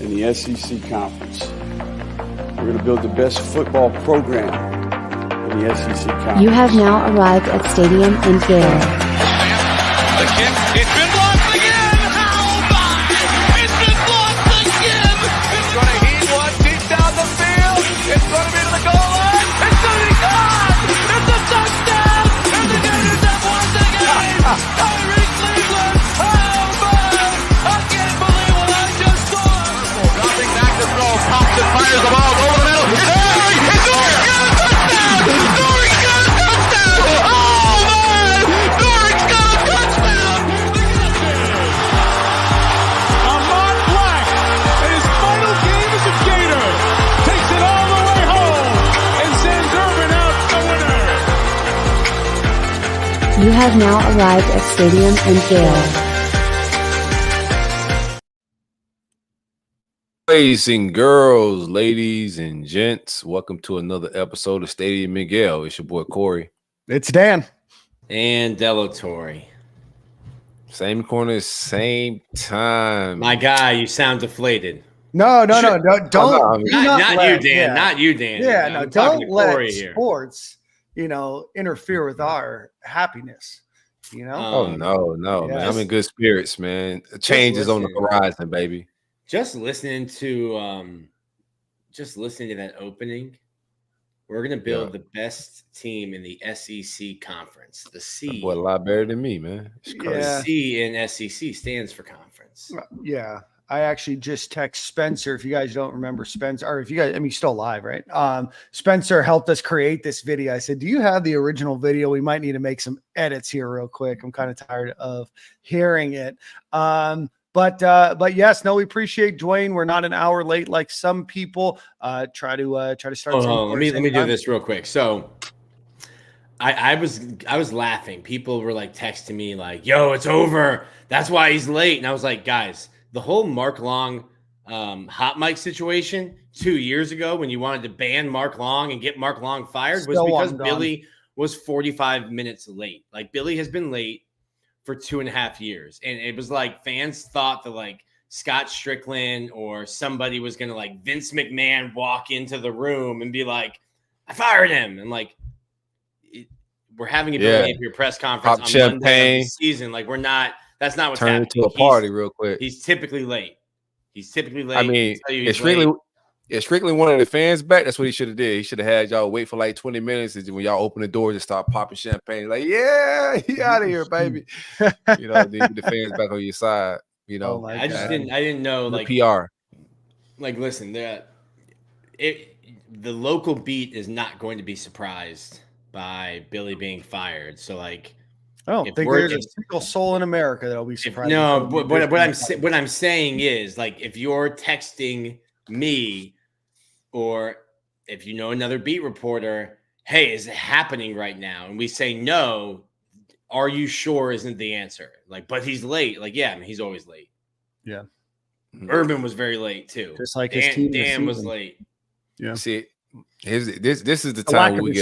in the SEC Conference. We're going to build the best football program in the SEC Conference. You have now arrived at Stadium and Gale. The kick, it's been blocked again! How about it? It's been blocked again! It's going to heat one deep down the field. It's going to be to the goal line. It's going to be gone! It's a touchdown! And the Gators have won the game! Kyrie Cleveland! How about it? I can't believe what I just saw! Dropping back to throw. Thompson fires the ball over the middle. It's Dory! It's Dory! Got a touchdown! Dory got a touchdown! Oh, man! Dory's got a touchdown! Ahmad Black, in his final game as a Gator, takes it all the way home and sends Urban out the winner. You have now arrived at Stadium and Gale. Boys and girls, ladies and gents, welcome to another episode of Stadium and Gale. It's your boy Corey. It's Dan. And Delatorre. Same corner, same time. My guy, you sound deflated. No, don't. Not you, Dan. Yeah. Not you, Dan. Yeah, I'm no, talking don't to let Corey here. sports, interfere with our happiness. Oh no, man. I'm in good spirits, man. Change is on the horizon, baby. Just listening to that opening, we're gonna build the best team in the SEC conference. The C. Boy, a lot better than me, man. It's crazy. Yeah. C in SEC stands for conference. Yeah. I actually just text Spencer. If you guys don't remember Spencer, or if you guys, he's still alive, right? Spencer helped us create this video. I said, do you have the original video? We might need to make some edits here real quick. I'm kind of tired of hearing it. But yes, no, we appreciate Dwayne. We're not an hour late like some people. Try to start. Let me do this real quick. So I was laughing. People were like texting me like, "Yo, it's over. That's why he's late." And I was like, guys, the whole Mark Long hot mic situation 2 years ago when you wanted to ban Mark Long and get Mark Long fired was because Billy was 45 minutes late. Like Billy has been late for 2.5 years. And it was like fans thought that like Scott Stricklin or somebody was going to like Vince McMahon walk into the room and be like, I fired him. And like, we're having a Billy Napier press conference Pop on champagne. Monday of the season. Like that's not what's Turn happening. into a party real quick. He's typically late. I mean, it's Strictly wanted the fans back. That's what he should have did. He should have had y'all wait for like 20 minutes, and when y'all open the door, just start popping champagne. Like, yeah, he out of here, baby. Then the fans back on your side. I didn't know the like PR. Like, listen, the local beat is not going to be surprised by Billy being fired. So like, I don't think there's a single soul in America that'll be surprised. No, but what I'm saying is like, if you're texting me, or if you know another beat reporter, hey, is it happening right now? And we say no, are you sure isn't the answer. Like, but he's late. Like, yeah, I mean, he's always late. Yeah. Urban was very late too. Just like his team. Dan was late. Yeah. See, this is the time we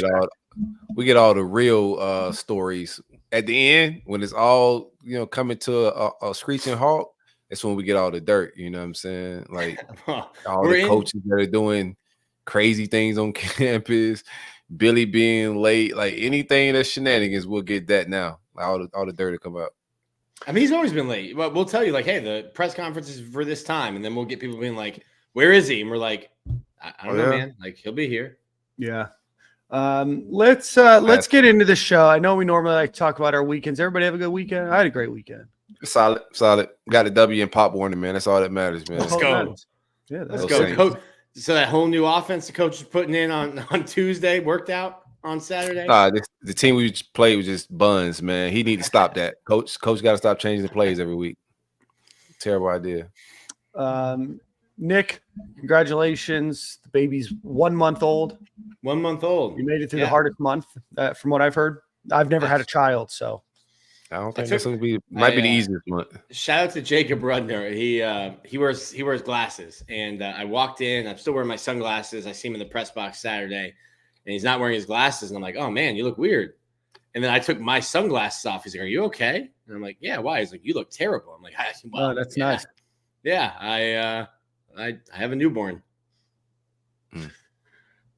get all the real stories at the end when it's all coming to a screeching halt. That's when we get all the dirt, you know what I'm saying? Like all the coaches that are doing crazy things on campus, Billy being late, like anything that's shenanigans, we'll get that now. All the dirt will come out. I mean, he's always been late. But we'll tell you, like, hey, the press conference is for this time, and then we'll get people being like, "Where is he?" And we're like, "I don't know, man. Like, he'll be here." Yeah. Let's get into the show. I know we normally like to talk about our weekends. Everybody have a good weekend? I had a great weekend. Solid. Got a W in Pop Warner, man. That's all that matters, man. Let's go. Yeah, let's go. Coach, so that whole new offense the coach was putting in on Tuesday worked out on Saturday. The team we played was just buns, man. He need to stop that. Coach got to stop changing the plays every week. Terrible idea. Nick, congratulations. The baby's 1 month old. 1 month old. You made it through the hardest month, from what I've heard. I've never had a child, so. I don't think this might be the easiest month. Shout out to Jacob Rudner. He wears glasses, and I walked in. I'm still wearing my sunglasses. I see him in the press box Saturday, and he's not wearing his glasses. And I'm like, oh man, you look weird. And then I took my sunglasses off. He's like, are you okay? And I'm like, yeah. Why? He's like, you look terrible. I'm like, well, that's nice. Yeah, I have a newborn.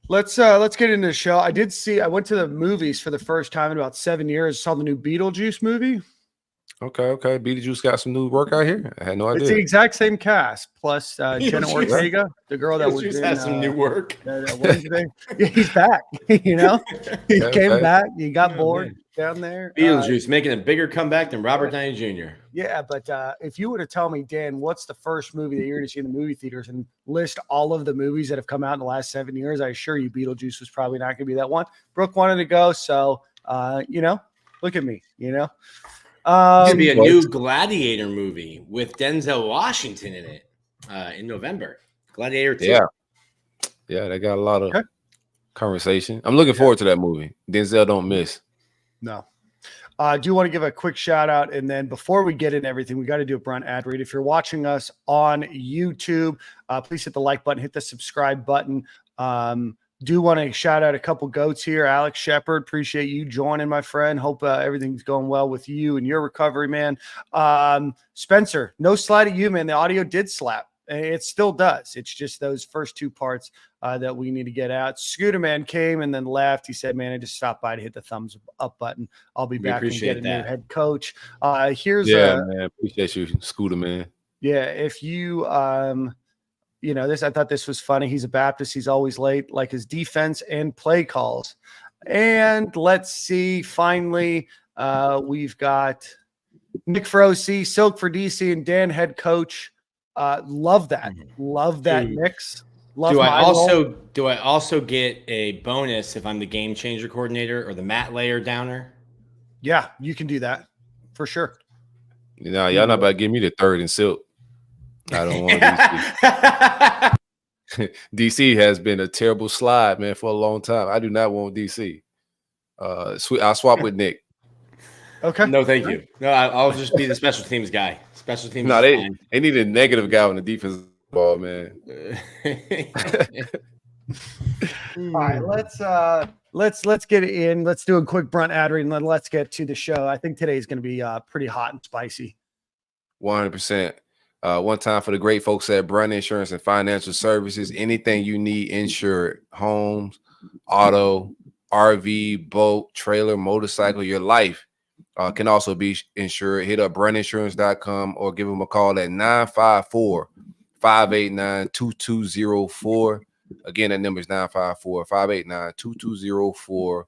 Let's get into the show. I went to the movies for the first time in about 7 years. Saw the new Beetlejuice movie. Okay. Beetlejuice got some new work out here. I had no idea. It's the exact same cast, plus Jenna Ortega, the girl that was in some new work. Wednesday. Yeah, he's back. You know, he came back. He got bored down there. Beetlejuice making a bigger comeback than Robert Downey Jr. Yeah, but if you were to tell me, Dan, what's the first movie that you're going to see in the movie theaters and list all of the movies that have come out in the last 7 years, I assure you Beetlejuice was probably not going to be that one. Brooke wanted to go, so, look at me, It's going to be a new Gladiator movie with Denzel Washington in it in November. Gladiator 2. Yeah, they got a lot of conversation. I'm looking forward to that movie. Denzel don't miss. No. I do want to give a quick shout out. And then before we get into everything, we got to do a Brunt ad read. If you're watching us on YouTube, please hit the like button, hit the subscribe button. Do want to shout out a couple goats here. Alex Shepard, appreciate you joining, my friend. Hope everything's going well with you and your recovery, man. Spencer, no slide at you, man. The audio did slap. It still does. It's just those first two parts that we need to get out. Scooter Man came and then left. He said, man, I just stopped by to hit the thumbs up button. I'll be back and get a new head coach. Man. Appreciate you, Scooter Man. Yeah. If you, I thought this was funny. He's a Baptist. He's always late, like his defense and play calls. And let's see. Finally, we've got Nick for OC, Silk for DC, and Dan head coach. Love that. Love that mix. Do I also get a bonus if I'm the game changer coordinator or the mat layer downer? Yeah, you can do that for sure. Y'all not about to give me the third and Silk. I don't want DC. DC has been a terrible slide, man, for a long time. I do not want DC. I'll swap with Nick. Okay. No, thank you. No, I'll just be the special teams guy. Special teams. No, they need a negative guy on the defensive ball, man. All right, let's get in. Let's do a quick Brunt ad read and then let's get to the show. I think today is going to be pretty hot and spicy. 100%. One time for the great folks at Brunt Insurance and Financial Services. Anything you need insured: homes, auto, RV, boat, trailer, motorcycle, your life can also be insured. Hit up bruntinsurance.com or give them a call at 954-589-2204. Again, that number is 954-589-2204.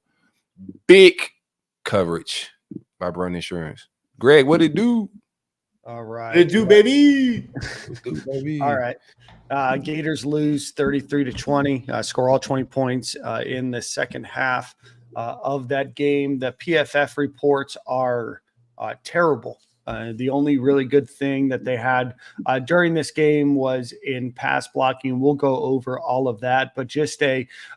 Big coverage by Brunt Insurance. Greg, what it do? All right. It do, baby. All right. Gators lose 33-20, score all 20 points in the second half of that game. The PFF reports are terrible. The only really good thing that they had during this game was in pass blocking. We'll go over all of that, but just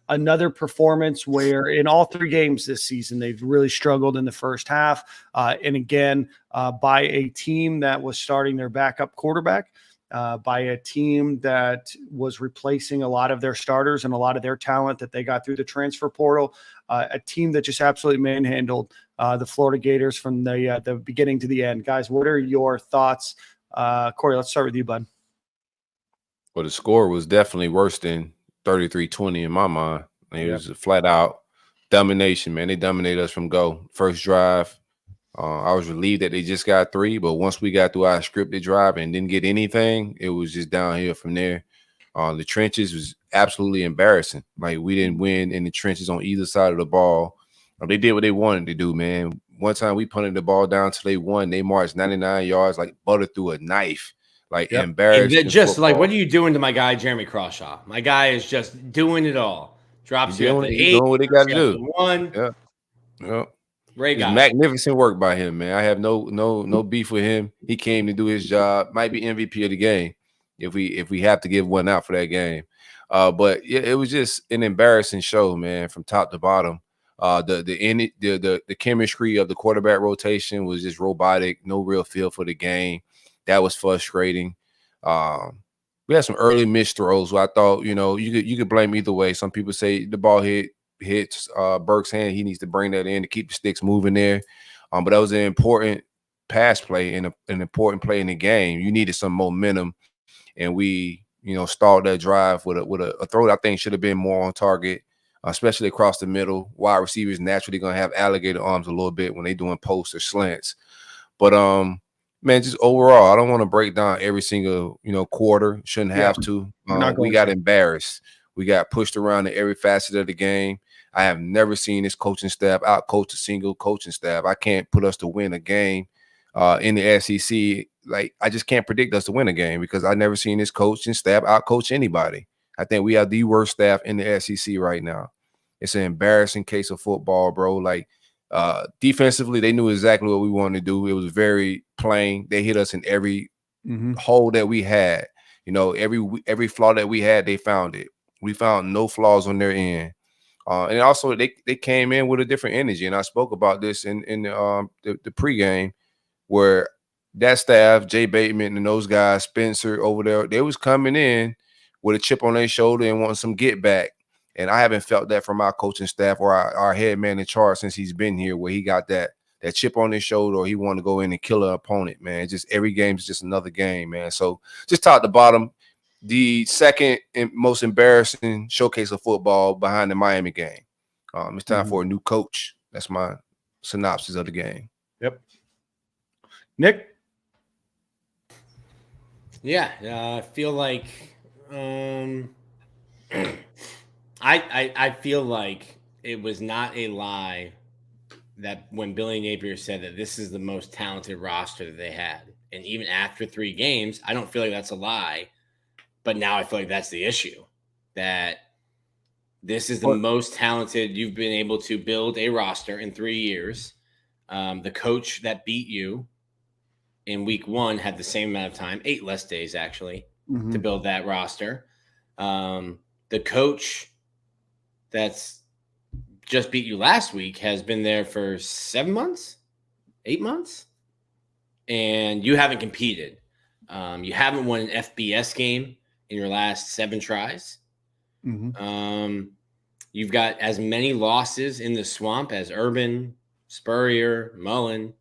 another performance where in all three games this season, they've really struggled in the first half. And again, by a team that was starting their backup quarterback, by a team that was replacing a lot of their starters and a lot of their talent that they got through the transfer portal, a team that just absolutely manhandled the Florida Gators from the beginning to the end. Guys, what are your thoughts? Corey, let's start with you, bud. Well, the score was definitely worse than 33-20 in my mind. It was a flat-out domination, man. They dominated us from go. First drive, I was relieved that they just got 3, but once we got through our scripted drive and didn't get anything, it was just downhill from there. The trenches was absolutely embarrassing. Like, we didn't win in the trenches on either side of the ball. They did what they wanted to do, man. One time we punted the ball down till they won. They marched 99 yards like butter through a knife. Like, embarrassing. Just football. like, what are you doing to my guy, Jeremy Crawshaw? My guy is just doing it all. Drops you at the 8. Doing what they got to do. 1. Yeah. Great guy. Magnificent work by him, man. I have no beef with him. He came to do his job. Might be MVP of the game if we have to give one out for that game. But yeah, it was just an embarrassing show, man, from top to bottom. The chemistry of the quarterback rotation was just robotic. No real feel for the game. That was frustrating. We had some early missed throws where I thought, you could blame either way. Some people say the ball hits Burke's hand. He needs to bring that in to keep the sticks moving there. But that was an important pass play and an important play in the game. You needed some momentum, and we stalled that drive with a throw that I think should have been more on target, especially across the middle. Wide receivers naturally going to have alligator arms a little bit when they're doing posts or slants. But, man, just overall, I don't want to break down every single, quarter. Shouldn't have to. We got embarrassed. We got pushed around in every facet of the game. I have never seen this coaching staff out-coach a single coaching staff. I can't put us to win a game in the SEC. Like, I just can't predict us to win a game because I've never seen this coaching staff out-coach anybody. I think we have the worst staff in the SEC right now. It's an embarrassing case of football, bro. Like, defensively, they knew exactly what we wanted to do. It was very plain. They hit us in every hole that we had. Every flaw that we had, they found it. We found no flaws on their end. And also, they came in with a different energy. And I spoke about this in the pregame, where that staff, Jay Bateman and those guys, Spencer over there, they was coming in with a chip on their shoulder and wanting some get back. And I haven't felt that from our coaching staff or our head man in charge since he's been here, where he got that chip on his shoulder or he wanted to go in and kill an opponent, man. Just every game is just another game, man. So just top to bottom, the second and most embarrassing showcase of football behind the Miami game. It's time for a new coach. That's my synopsis of the game. Yep. Nick? Yeah, I feel like I feel like it was not a lie that when Billy Napier said that this is the most talented roster that they had. And even after 3 games, I don't feel like that's a lie. But now I feel like that's the issue, that this is the most talented you've been able to build a roster in 3 years. The coach that beat you in week 1 had the same amount of time, 8 less days actually, to build that roster. The coach that's just beat you last week has been there for 7 months, 8 months, and you haven't competed. You haven't won an FBS game in your last 7 tries. You've got as many losses in the swamp as Urban, Spurrier, Mullen,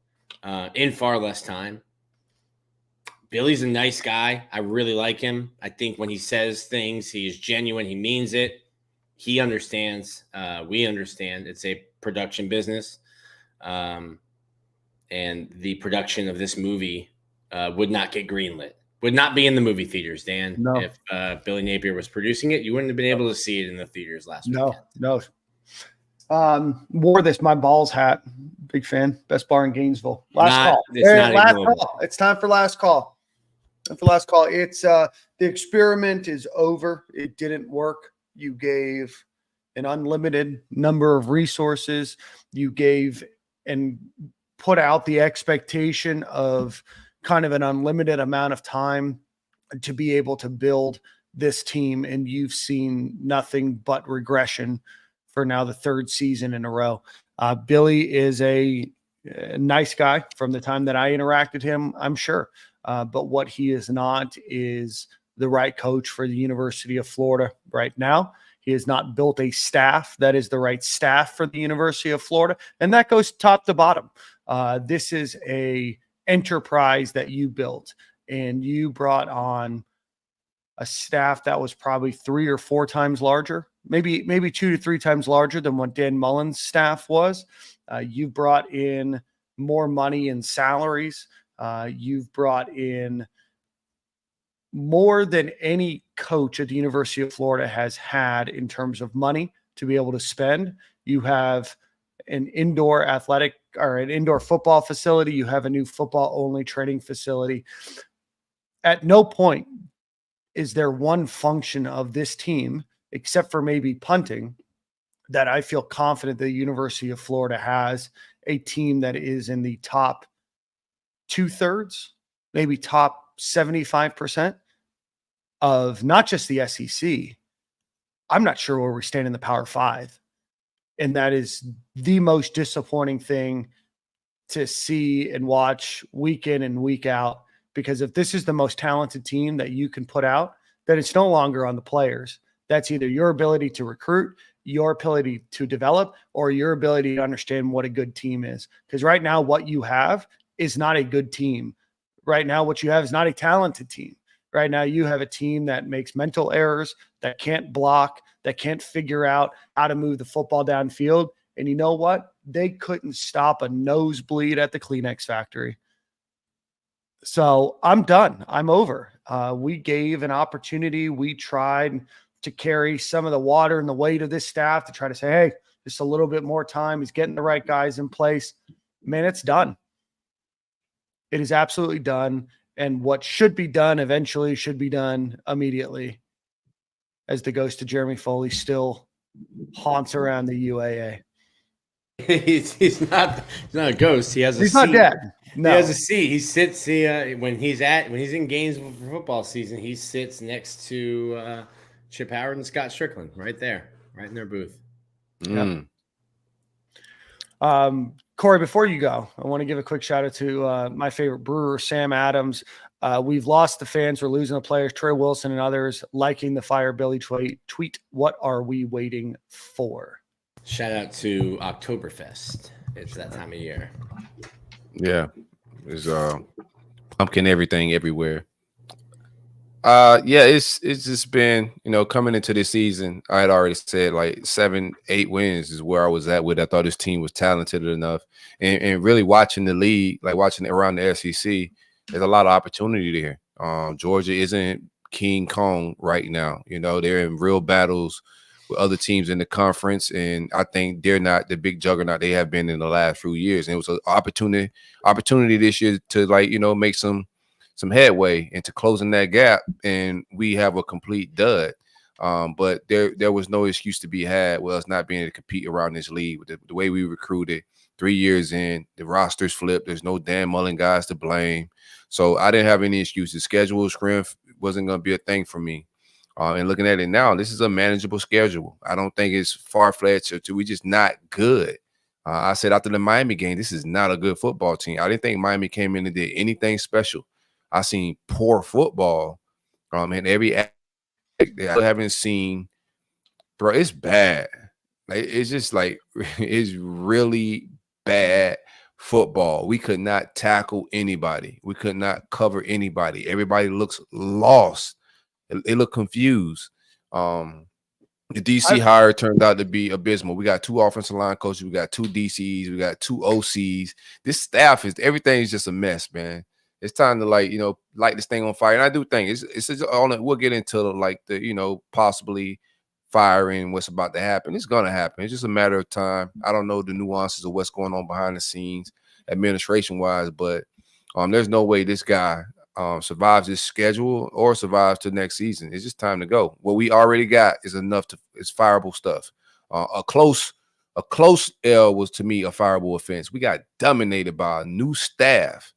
in far less time. Billy's a nice guy. I really like him. I think when he says things, he is genuine. He means it. He understands. We understand. It's a production business. And the production of this movie would not get greenlit. Would not be in the movie theaters, Dan. No. If Billy Napier was producing it, you wouldn't have been able to see it in the theaters last weekend. No. Wore this my balls hat. Big fan. Best bar in Gainesville. Last call. Last call. It's time for last call. It's the experiment is over. It didn't work. You gave an unlimited number of resources. You gave and put out the expectation of kind of an unlimited amount of time to be able to build this team. And you've seen nothing but regression for now the 3rd season in a row. Billy is a nice guy from the time that I interacted him, I'm sure. But what he is not is the right coach for the University of Florida right now. He has not built a staff that is the right staff for the University of Florida. And that goes top to bottom. This is a enterprise that you built, and you brought on a staff that was probably 3 or 4 times larger, maybe 2 to 3 times larger than what Dan Mullen's staff was. You brought in more money in salaries. You've brought in more than any coach at the University of Florida has had in terms of money to be able to spend. You have an indoor athletic or an indoor football facility. You have a new football only training facility. At no point is there one function of this team, except for maybe punting, that I feel confident the University of Florida has a team that is in the top 2/3, maybe top 75% of not just the SEC. I'm not sure where we stand in the Power 5. And that is the most disappointing thing to see and watch week in and week out. Because if this is the most talented team that you can put out, then it's no longer on the players. That's either your ability to recruit, your ability to develop, or your ability to understand what a good team is. Because right now, what you have is not a good team. Right now, what you have is not a talented team. Right now, you have a team that makes mental errors, that can't block, that can't figure out how to move the football downfield. And you know what? They couldn't stop a nosebleed at the Kleenex factory. So I'm done. I'm over. We gave an opportunity. We tried to carry some of the water and the weight of this staff to try to say, hey, just a little bit more time. He's getting the right guys in place. Man, it's done. It is absolutely done. And what should be done eventually should be done immediately, as the ghost of Jeremy Foley still haunts around the UAA. He's not a ghost. He has a He's seat. not dead. No. He has a seat. He sits when he's in games for football season. He sits next to Chip Howard and Scott Stricklin, right there, right in their booth. Mm. Corey, before you go, I want to give a quick shout out to my favorite brewer, Sam Adams. We've lost the fans. We're losing the players. Trey Wilson and others liking the Fire Billy tweet. What are we waiting for? Shout out to Oktoberfest. It's that time of year. Yeah. There's pumpkin everything everywhere. Yeah, it's just been, coming into this season, I had already said like 7-8 wins is where I was at with. I thought this team was talented enough. And really watching the league, like watching it around the SEC, there's a lot of opportunity there. Georgia isn't King Kong right now. They're in real battles with other teams in the conference, and I think they're not the big juggernaut they have been in the last few years. And it was an opportunity this year to make some headway into closing that gap, and we have a complete dud. But there was no excuse to be had with us not being able to compete around this league with the way we recruited. 3 years in, the roster's flipped. There's no Dan Mullen guys to blame. So I didn't have any excuses. Schedule strength wasn't going to be a thing for me. And looking at it now, this is a manageable schedule. I don't think it's far-fetched or we're just not good. I said after the Miami game, this is not a good football team. I didn't think Miami came in and did anything special. I seen poor football in every aspect that I haven't seen. Bro, it's bad. It's just it's really bad football. We could not tackle anybody. We could not cover anybody. Everybody looks lost. They look confused. The DC hire turned out to be abysmal. We got 2 offensive line coaches. We got 2 DCs. We got 2 OCs. This staff everything is just a mess, man. It's time to light this thing on fire. And I do think it's on. We'll get into the possibly firing, what's about to happen. It's gonna happen. It's just a matter of time. I don't know the nuances of what's going on behind the scenes, administration wise, but there's no way this guy survives this schedule or survives to next season. It's just time to go. What we already got is enough it's fireable stuff. A close L was to me a fireable offense. We got dominated by a new staff.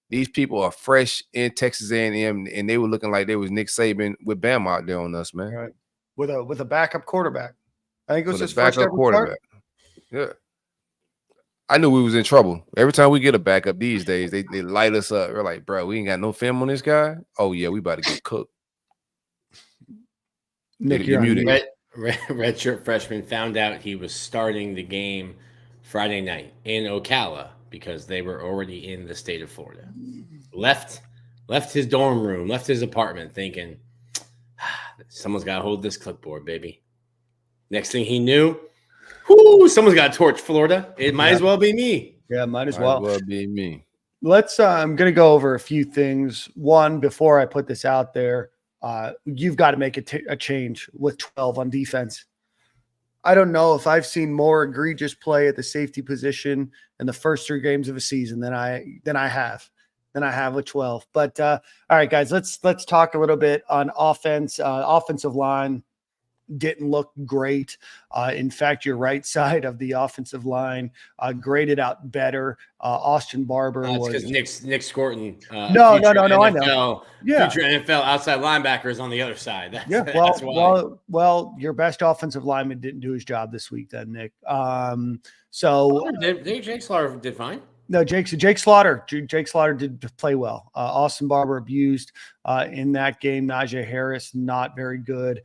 These people are fresh in Texas A&M, and they were looking like they was Nick Saban with Bama out there on us, man. Right. With a backup quarterback. I think it was his backup first quarterback. Yeah. I knew we was in trouble. Every time we get a backup these days, they light us up. We're like, bro, we ain't got no film on this guy. Oh, yeah, we about to get cooked. Nick, you're muted. Redshirt freshman found out he was starting the game Friday night in Ocala because they were already in the state of Florida. Left his dorm room, left his apartment thinking, someone's got to hold this clipboard, baby. Next thing he knew, someone's got to torch Florida. It might as well be me. Yeah, might as well be me. Let's I'm going to go over a few things. One, before I put this out there, you've got to make a change with 12 on defense. I don't know if I've seen more egregious play at the safety position in the first 3 games of a season than I have with 12. But all right, guys, let's talk a little bit on offense. Offensive line didn't look great. In fact, your right side of the offensive line graded out better. Austin Barber was because Nick Scorton. No, I know. Yeah, future NFL outside linebackers on the other side. That's well, your best offensive lineman didn't do his job this week, then Nick. Jake Slaughter did fine. No, Jake Slaughter did play well. Austin Barber abused in that game. Najee Harris, not very good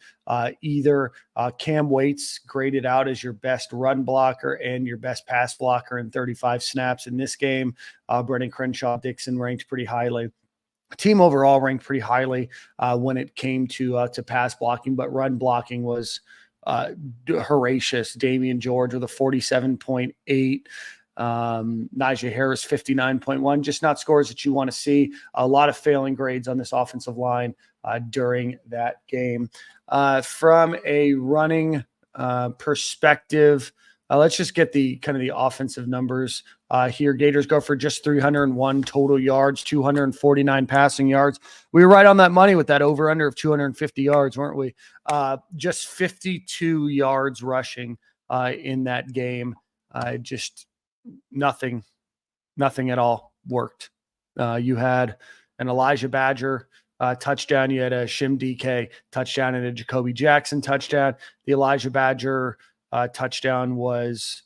either. Cam Waits graded out as your best run blocker and your best pass blocker in 35 snaps in this game. Brendan Crenshaw Dixon ranked pretty highly. team overall ranked pretty highly when it came to pass blocking, but run blocking was Horatius. Damian George with a 47.8. Najee Harris 59.1, just not scores that you want to see. A lot of failing grades on this offensive line during that game. From a running perspective, let's just get the kind of the offensive numbers here. Gators go for just 301 total yards, 249 passing yards. We were right on that money with that over under of 250 yards, weren't we? Just 52 yards rushing in that game. Just nothing at all worked. You had an Elijah Badger touchdown. You had a Shim DK touchdown and a Jacoby Jackson touchdown. The Elijah Badger touchdown was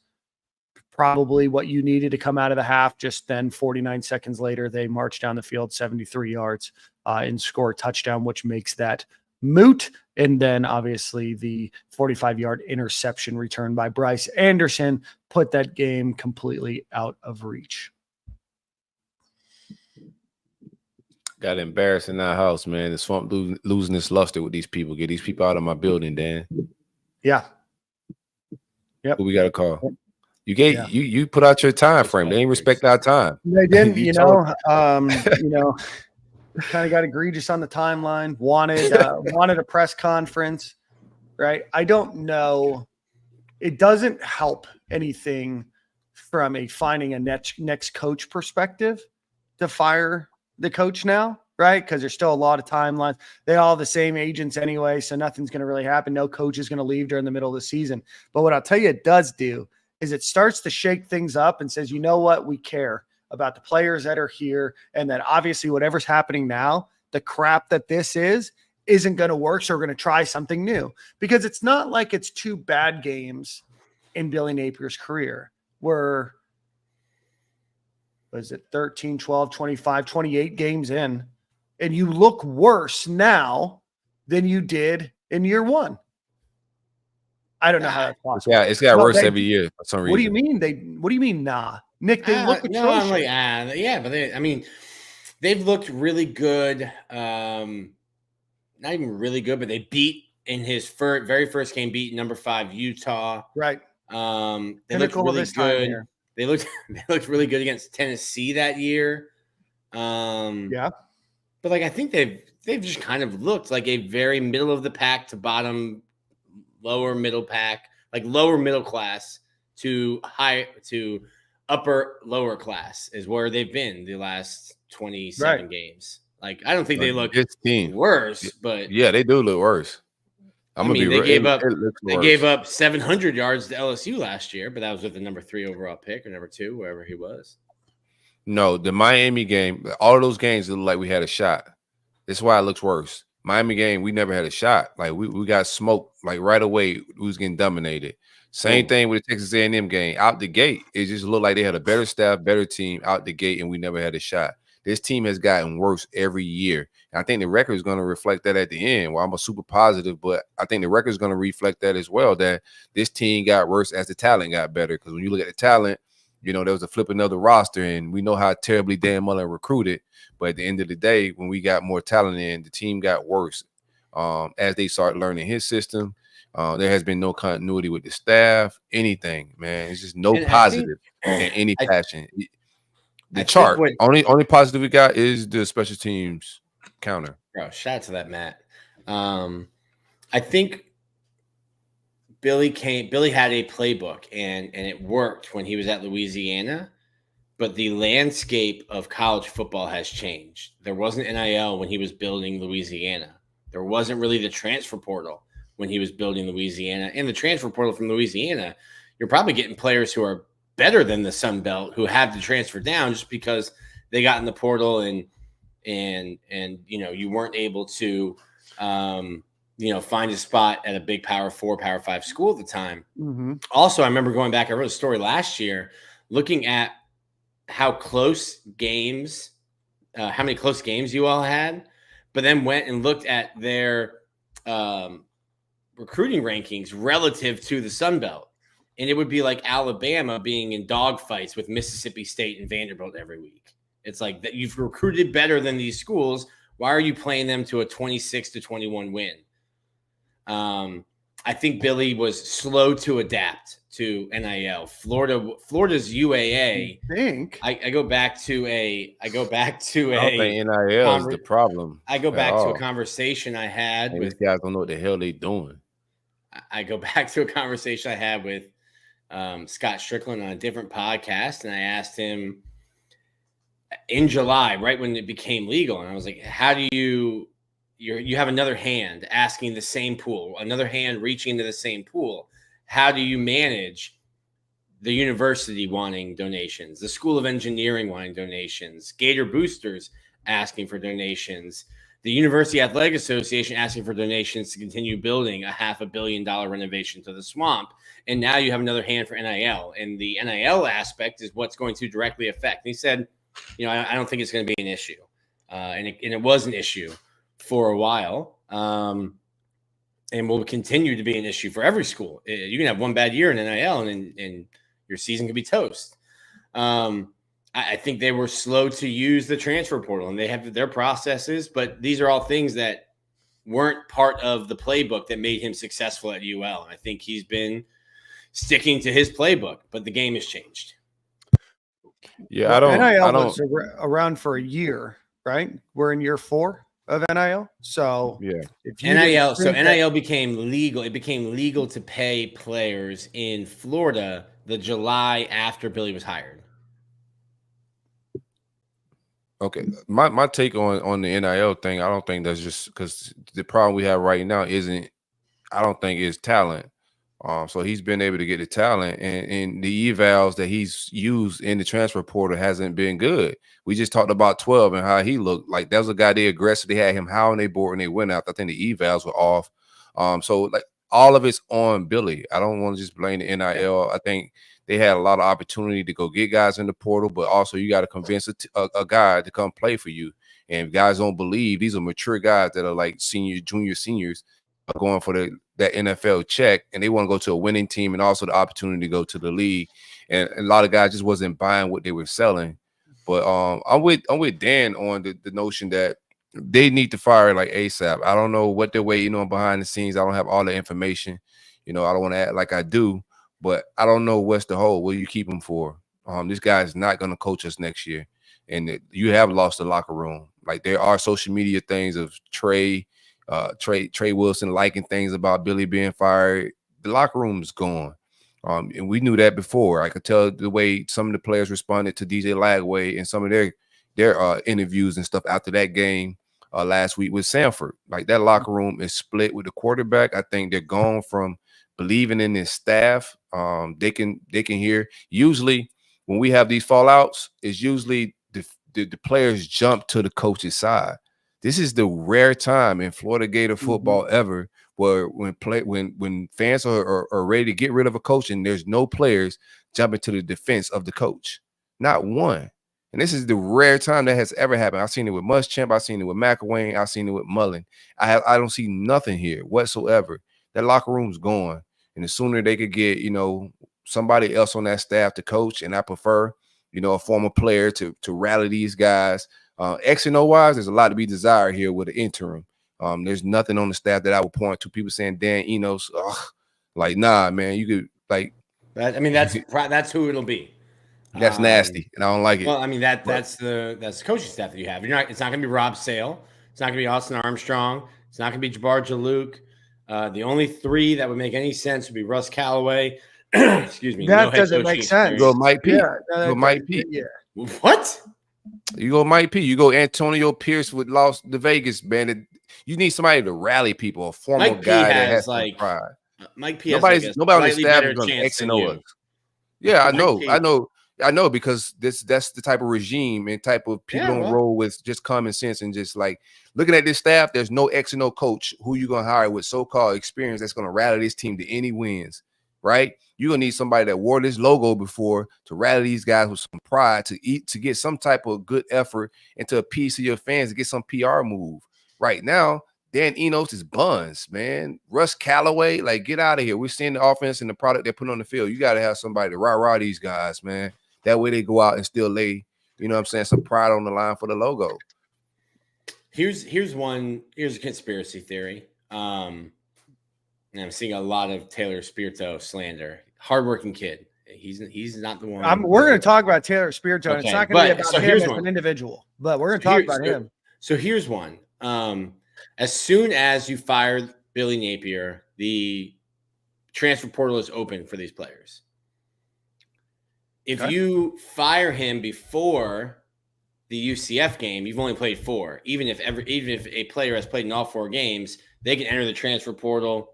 probably what you needed to come out of the half. Just then 49 seconds later, they marched down the field 73 yards and score a touchdown, which makes that moot. And then obviously the 45-yard interception return by Bryce Anderson put that game completely out of reach. Got embarrassed in that house, man. The Swamp losing its luster with these people. Get these people out of my building, Dan. Yeah. Yep. Who we got to call? You put out your time frame. They ain't respect our time. They didn't, you know, kind of got egregious on the timeline, wanted a press conference, right? I don't know. It doesn't help anything from a finding a next coach perspective to fire the coach now, right? Because there's still a lot of timelines. They all have the same agents anyway, so nothing's going to really happen. No coach is going to leave during the middle of the season. But what I'll tell you it does do is it starts to shake things up and says, you know what, we care about the players that are here, and that obviously whatever's happening now, the crap that this isn't going to work, so we're going to try something new. Because it's not like it's two bad games in Billy Napier's career where, was it 13, 12, 25, 28 games in, and you look worse now than you did in year one. I don't know how that's possible. Yeah, it's got worse every year for some reason. What do you mean? What do you mean? Nah, Nick, they look atrocious. No, I'm like, yeah, but they've looked really good. Not even really good, but they beat in his very first game, beat number 5 Utah. Right. They looked really good. They looked really good against Tennessee that year. Yeah. But I think they've just kind of looked like a very middle of the pack to bottom, lower middle pack, like lower middle class to upper lower class is where they've been the last 27 games. I don't think they look worse, but yeah, they do look worse. They gave up 700 yards to LSU last year, but that was with the number 3 overall pick or number 2, wherever he was. No, the Miami game, all of those games look like we had a shot. That's why it looks worse. Miami game, we never had a shot. We got smoked right away. We was getting dominated. Same thing with the Texas A&M game. Out the gate, it just looked like they had a better staff, better team out the gate, and we never had a shot. This team has gotten worse every year. And I think the record is going to reflect that at the end. Well, I'm a super positive, but I think the record is going to reflect that as well, that this team got worse as the talent got better. Because when you look at the talent, there was a flipping of the roster, and we know how terribly Dan Mullen recruited. But at the end of the day, when we got more talent in, the team got worse as they start learning his system. There has been no continuity with the staff, anything, man. It's just no positive in any fashion. The chart, only positive we got is the special teams counter. Bro, shout out to that, Matt. I think Billy had a playbook and it worked when he was at Louisiana, but the landscape of college football has changed. There wasn't NIL when he was building Louisiana. There wasn't really the transfer portal when he was building Louisiana. And the transfer portal from Louisiana, you're probably getting players who are better than the Sun Belt who have to transfer down just because they got in the portal and you weren't able to find a spot at a big Power 4, Power 5 school at the time. Mm-hmm. Also, I remember going back, I wrote a story last year looking at how many close games you all had, but then went and looked at their recruiting rankings relative to the Sun Belt. And it would be like Alabama being in dogfights with Mississippi State and Vanderbilt every week. It's like that you've recruited better than these schools. Why are you playing them to a 26-21 win? I think Billy was slow to adapt to NIL. Florida's UAA. I go back to a. I don't think NIL is the problem. I go back to a conversation I had with these guys. Don't know what the hell they doing. I go back to a conversation I had with Scott Stricklin on a different podcast, and I asked him in July, right when it became legal, and I was like, "How do you have another hand asking the same pool, another hand reaching into the same pool? How do you manage the university wanting donations, the School of Engineering wanting donations, Gator boosters asking for donations, the University Athletic Association asking for donations to continue building a $500 million renovation to the swamp, and now you have another hand for NIL, and the NIL aspect is what's going to directly affect." And he said, I don't think it's going to be an issue, and it was an issue for a while, and will continue to be an issue for every school. You can have one bad year in NIL, and your season could be toast. I think they were slow to use the transfer portal, and they have their processes, but these are all things that weren't part of the playbook that made him successful at UL. And I think he's been sticking to his playbook, but the game has changed. Yeah, NIL was around for a year, right? We're in year 4 of NIL. So yeah, NIL became legal. It became legal to pay players in Florida the July after Billy was hired. Okay, my take on the NIL thing, I don't think that's just because the problem we have right now I don't think is talent. So he's been able to get the talent, and the evals that he's used in the transfer portal hasn't been good. We just talked about 12 and how he looked like. That was a guy they aggressively had him high on their board and they went out. I think the evals were off. So like all of it's on Billy. I don't want to just blame the NIL. I think they had a lot of opportunity to go get guys in the portal, but also you got to convince a guy to come play for you. And if guys don't believe, these are mature guys that are like seniors going for that NFL check, and they want to go to a winning team and also the opportunity to go to the league. And a lot of guys just wasn't buying what they were selling. But I'm with Dan on the notion that they need to fire like ASAP. I don't know what they're waiting on behind the scenes. I don't have all the information. I don't want to act like I do, but I don't know what's the hold. What do you keep him for? This guy is not going to coach us next year, and you have lost the locker room. Like there are social media things of Trey Wilson liking things about Billy being fired. The locker room is gone. And we knew that before. I could tell the way some of the players responded to DJ Lagway and some of their interviews and stuff after that game last week with Sanford. Like that locker room is split with the quarterback. I think they're gone from believing in his staff. They can hear. Usually when we have these fallouts, it's usually the players jump to the coach's side. This is the rare time in Florida Gator football ever where when fans are ready to get rid of a coach and there's no players jumping to the defense of the coach. Not one. And this is the rare time that has ever happened. I've seen it with Muschamp. I've seen it with McElwain. I've seen it with Mullen. I don't see nothing here whatsoever. That locker room's gone. And the sooner they could get, somebody else on that staff to coach, and I prefer, a former player to rally these guys. X and O wise, there's a lot to be desired here with the interim. There's nothing on the staff that I would point to. People saying Dan Enos, like nah, man, you could like. That's who it'll be. That's nasty, and I don't like it. Well, that's the coaching staff that you have. It's not going to be Rob Sale. It's not going to be Austin Armstrong. It's not going to be Jabbar Jalouk. The only 3 that would make any sense would be Russ Callaway. Excuse me. That doesn't make sense. You go Mike P. Yeah, What? You go Mike P. You go Antonio Pierce with lost the Vegas, man. You need somebody to rally people. A former Mike guy P that has like pride. Nobody on the staff is going to X and O. Yeah, I know because that's the type of regime and type of people don't roll with just common sense and just like looking at this staff. There's no X and O coach who you gonna hire with so-called experience that's gonna rally this team to any wins, right? You're gonna need somebody that wore this logo before to rally these guys with some pride to get some type of good effort and to appease to your fans to get some PR move. Right now, Dan Enos is buns, man. Russ Callaway, like get out of here. We're seeing the offense and the product they're putting on the field. You got to have somebody to rah-rah these guys, man. That way they go out and still lay you know what I'm saying, some pride on the line for the logo. Here's a conspiracy theory. And I'm seeing a lot of Taylor Spirito slander. Hardworking kid. He's not the one. We're going to talk about Taylor Spirito. Okay, It's not going to be about him as one. an individual, but we're going to talk about him. So here's one. As soon as you fire Billy Napier, the transfer portal is open for these players. If you fire him before the UCF game, you've only played 4. Even if a player has played in all 4 games, they can enter the transfer portal.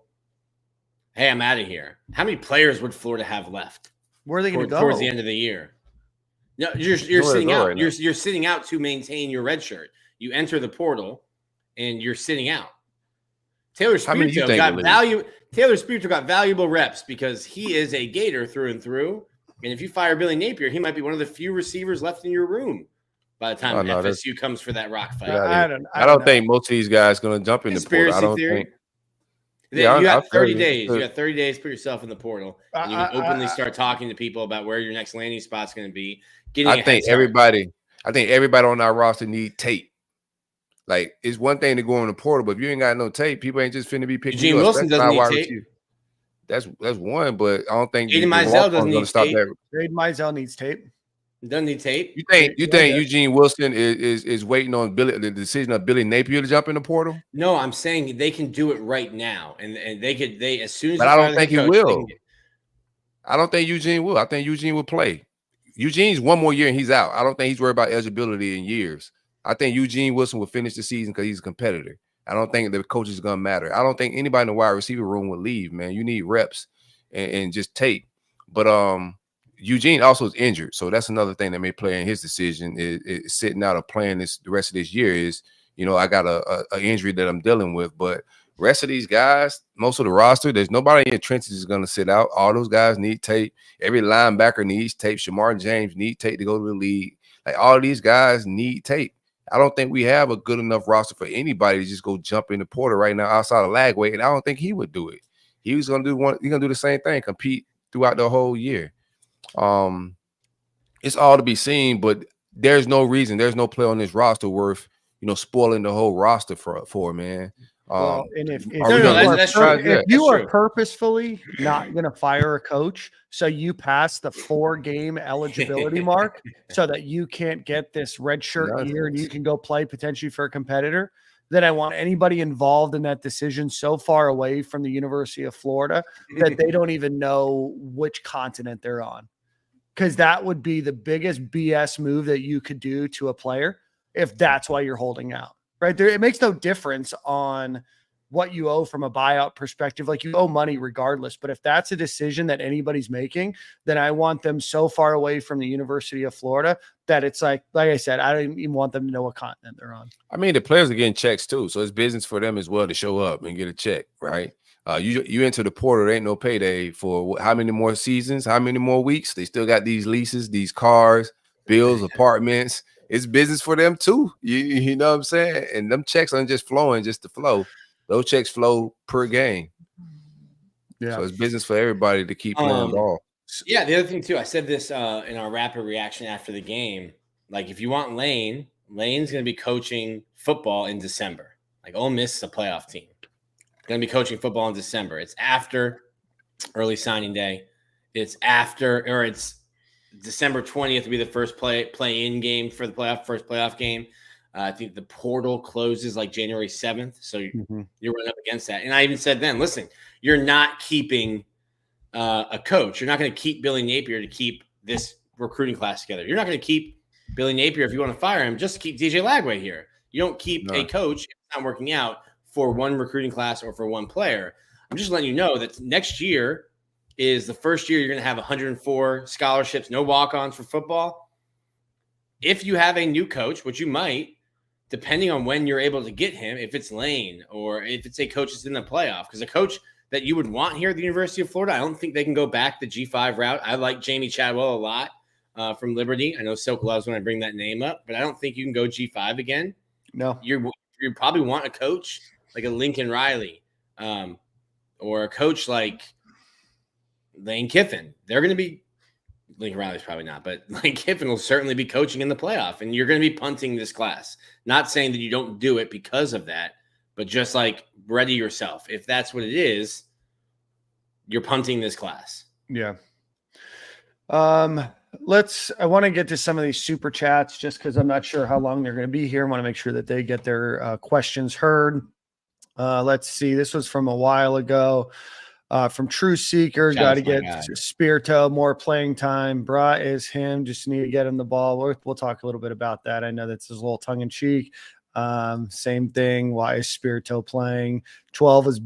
Hey, I'm out of here. How many players would Florida have left? Where are they going to go towards the end of the year? No, you're sitting out. You're sitting out to maintain your red shirt. You enter the portal, and you're sitting out. Taylor Spirito got valuable reps because he is a Gator through and through. And if you fire Billy Napier, he might be one of the few receivers left in your room by the time FSU comes for that rock fight. I don't think most of these guys are going to jump in the portal. I don't think. You got 30 days. You got 30 days to put yourself in the portal, and you can openly start talking to people about where your next landing spot's going to be. I think everybody on our roster need tape. Like, it's one thing to go in the portal, but if you ain't got no tape, people ain't just finna be picking Gene you up. Wilson doesn't need tape. That's one, but I don't think Aiden Mizell doesn't need tape. Aiden Mizell needs tape. Doesn't need tape. You think Eugene Wilson is waiting on the decision of Billy Napier to jump in the portal? No, I'm saying they can do it right now, and they as soon as. But I don't think he will. I don't think Eugene will. I think Eugene will play. Eugene's one more year and he's out. I don't think he's worried about eligibility in years. I think Eugene Wilson will finish the season because he's a competitor. I don't think the coach is going to matter. I don't think anybody in the wide receiver room will leave, man. You need reps and just tape. But Eugene also is injured, so that's another thing that may play in his decision is sitting out or playing the rest of this year is, I got a injury that I'm dealing with. But rest of these guys, most of the roster, there's nobody in the trenches is going to sit out. All those guys need tape. Every linebacker needs tape. Shamar James need tape to go to the league. Like, all of these guys need tape. I don't think we have a good enough roster for anybody to just go jump in the portal right now outside of Lagway, and I don't think he would do it. He's gonna do the same thing, compete throughout the whole year. It's all to be seen, but there's no reason, there's no player on this roster worth spoiling the whole roster for man. And if that's you are purposefully not going to fire a coach so you pass the 4-game eligibility mark so that you can't get this red shirt year and you can go play potentially for a competitor, then I want anybody involved in that decision so far away from the University of Florida that they don't even know which continent they're on. Because that would be the biggest BS move that you could do to a player if that's why you're holding out. Right there, it makes no difference on what you owe from a buyout perspective. Like, you owe money regardless. But if that's a decision that anybody's making, then I want them so far away from the University of Florida that it's like I said, I don't even want them to know what continent they're on. I mean, the players are getting checks too, so it's business for them as well to show up and get a check, right? You enter the portal, there ain't no payday for how many more seasons, how many more weeks? They still got these leases, these cars, bills, apartments. It's business for them too. You know what I'm saying? And them checks aren't just flowing just to flow. Those checks flow per game. Yeah. So it's business for everybody to keep playing ball. Yeah, the other thing too, I said this in our rapid reaction after the game. Like, if you want Lane's going to be coaching football in December. Like, Ole Miss is a playoff team. Going to be coaching football in December. It's after early signing day. It's December 20th will be the first play-in game for the first playoff game. I think the portal closes like January 7th, so you're running up against that. And I even said then, listen, you're not keeping a coach. You're not going to keep Billy Napier to keep this recruiting class together. You're not going to keep Billy Napier if you want to fire him just to keep DJ Lagway here. You don't keep a coach if it's not working out for one recruiting class or for one player. I'm just letting you know that next year is the first year you're going to have 104 scholarships, no walk-ons for football. If you have a new coach, which you might, depending on when you're able to get him, if it's Lane or if it's a coach that's in the playoff, because a coach that you would want here at the University of Florida, I don't think they can go back the G5 route. I like Jamie Chadwell a lot from Liberty. I know Silk loves when I bring that name up, but I don't think you can go G5 again. No. You probably want a coach like a Lincoln Riley or a coach like Lane Kiffin. They're going to be Lincoln Riley's probably not, but Lane Kiffin will certainly be coaching in the playoff, and you're going to be punting this class. Not saying that you don't do it because of that, but just like ready yourself. If that's what it is, you're punting this class. Yeah. I want to get to some of these super chats just because I'm not sure how long they're going to be here. I want to make sure that they get their questions heard. Let's see. This was from a while ago. From True Seeker, got to get Spirito more playing time. Bra is him. Just need to get him the ball. We'll talk a little bit about that. I know that's a little tongue in cheek. Same thing. Why is Spirito playing? 12 is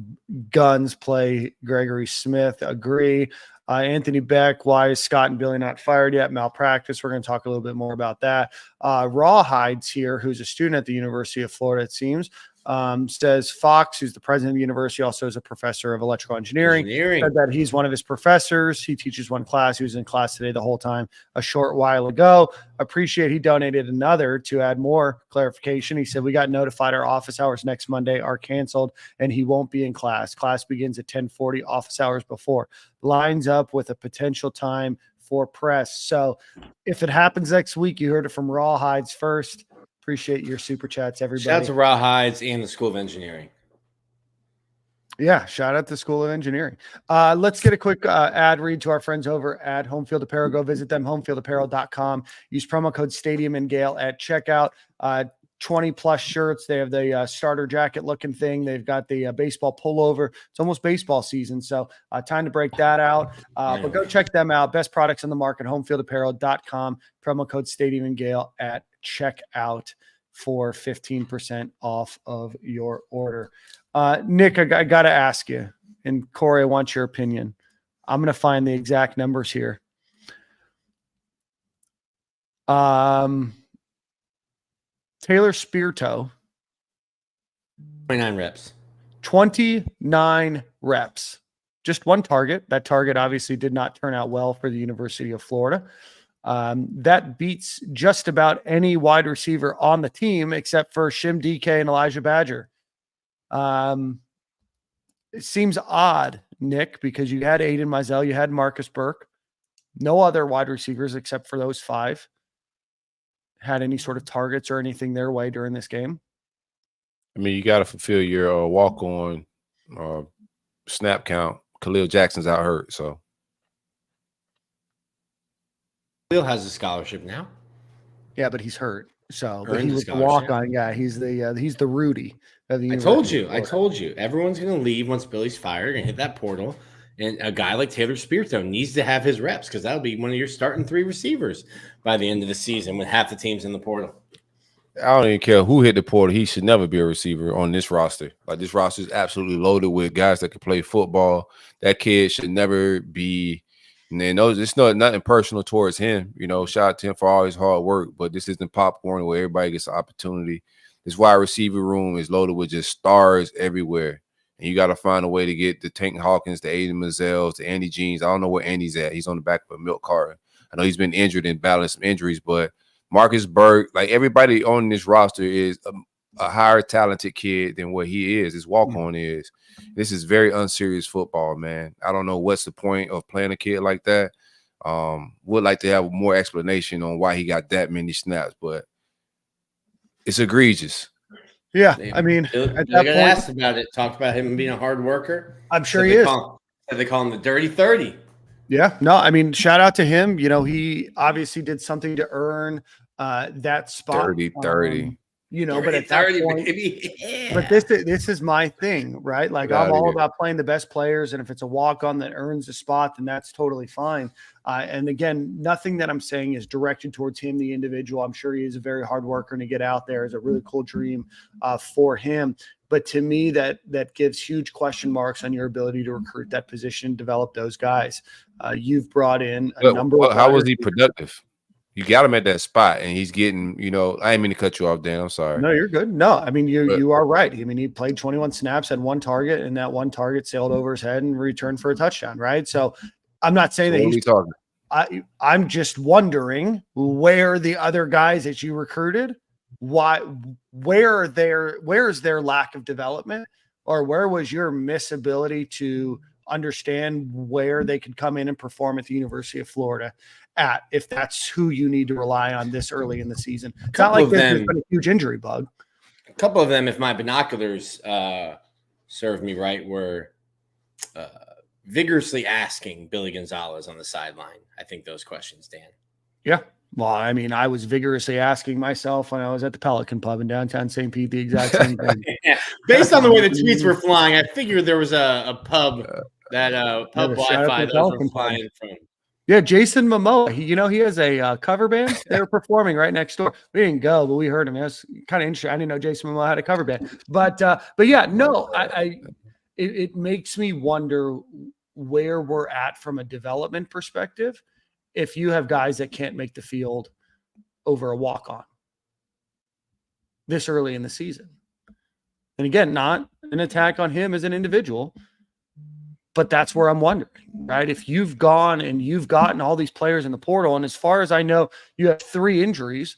guns play. Gregory Smith, agree. Anthony Beck, why is Scott and Billy not fired yet? Malpractice. We're going to talk a little bit more about that. Rawhides here, who's a student at the University of Florida, it seems. Says Fox, who's the president of the university, also is a professor of electrical engineering. Said that he's one of his professors. He teaches one class. He was in class today the whole time a short while ago. Appreciate he donated another to add more clarification. He said, we got notified our office hours next Monday are canceled and he won't be in class. Class begins at 10:40, office hours before. Lines up with a potential time for press. So if it happens next week, you heard it from Rawhides first. Appreciate your super chats, everybody. Shout out to Rawhides and the School of Engineering. Yeah, shout out to the School of Engineering. Let's get a quick ad read to our friends over at Home Field Apparel. Go visit them, homefieldapparel.com. Use promo code StadiumandGale at checkout. 20-plus shirts. They have the starter jacket looking thing. They've got the baseball pullover. It's almost baseball season, so time to break that out. But go check them out. Best products on the market, homefieldapparel.com. Promo code StadiumandGale at checkout for 15% off of your order. Nick, I got to ask you, and Corey, I want your opinion. I'm going to find the exact numbers here. Taylor Spirito, 29 reps. 29 reps. Just one target. That target obviously did not turn out well for the University of Florida. That beats just about any wide receiver on the team except for Shim DK and Elijah Badger. It seems odd, Nick, because you had Aiden Mizell, you had Marcus Burke. No other wide receivers except for those five had any sort of targets or anything their way during this game. I mean, you got to fulfill your walk-on snap count. Khalil Jackson's out hurt, so. Khalil has a scholarship now. Yeah, but he's hurt. So but he was the walk-on guy. He's the Rudy of the University. I told you. Everyone's going to leave once Billy's fired and hit that portal. And a guy like Taylor Spirito needs to have his reps because that'll be one of your starting three receivers by the end of the season when half the team's in the portal. I don't even care who hit the portal. He should never be a receiver on this roster. Like, this roster is absolutely loaded with guys that can play football. That kid should never be. And then it's nothing personal towards him. You know, shout out to him for all his hard work. But this isn't popcorn where everybody gets an opportunity. This wide receiver room is loaded with just stars everywhere. And you got to find a way to get the Tank Hawkins, the Aiden Mizzells, the Andy Jeans. I don't know where Andy's at. He's on the back of a milk carton. I know he's been injured and battling some injuries, but Marcus Burke, like everybody on this roster is a higher talented kid than what he is. His walk-on is. This is very unserious football, man. I don't know what's the point of playing a kid like that. Would like to have more explanation on why he got that many snaps, but it's egregious. Yeah, I mean, at that point, asked about it, talked about him being a hard worker. I'm sure he is. They call him the Dirty 30. Yeah, no, I mean, shout out to him. You know, he obviously did something to earn that spot. 30. You know, but at that point, yeah. But this is my thing, right? Like, I'm all about playing the best players, and if it's a walk-on that earns a spot, then that's totally fine. And again, nothing that I'm saying is directed towards him, the individual. I'm sure he is a very hard worker, and to get out there is a really cool dream for him. But to me, that gives huge question marks on your ability to recruit that position, develop those guys. You've brought in a number of. How was he productive? You got him at that spot, and he's getting, you know, I didn't mean to cut you off, Dan. I'm sorry. No, you're good. No, I mean, you are right. I mean, he played 21 snaps, had one target, and that one target sailed over his head and returned for a touchdown, right? So I'm not saying that he's talking. I'm just wondering where the other guys that you recruited, where is their lack of development, or where was your ability to understand where they could come in and perform at the University of Florida if that's who you need to rely on this early in the season. It's not like there's been a huge injury bug. A couple of them, if my binoculars serve me right, were vigorously asking Billy Gonzalez on the sideline, I think, those questions, Dan. Yeah. Well, I mean, I was vigorously asking myself when I was at the Pelican Pub in downtown St. Pete the exact same thing. Yeah. Based on the way the tweets were flying, I figured there was a pub that pub Wi-Fi those were flying from. Yeah, Jason Momoa. He has a cover band. They were performing right next door. We didn't go, but we heard him. It was kind of interesting. I didn't know Jason Momoa had a cover band. But yeah, no, it makes me wonder where we're at from a development perspective if you have guys that can't make the field over a walk-on this early in the season. And again, not an attack on him as an individual, but that's where I'm wondering, right? If you've gone and you've gotten all these players in the portal, and as far as I know, you have 3 injuries,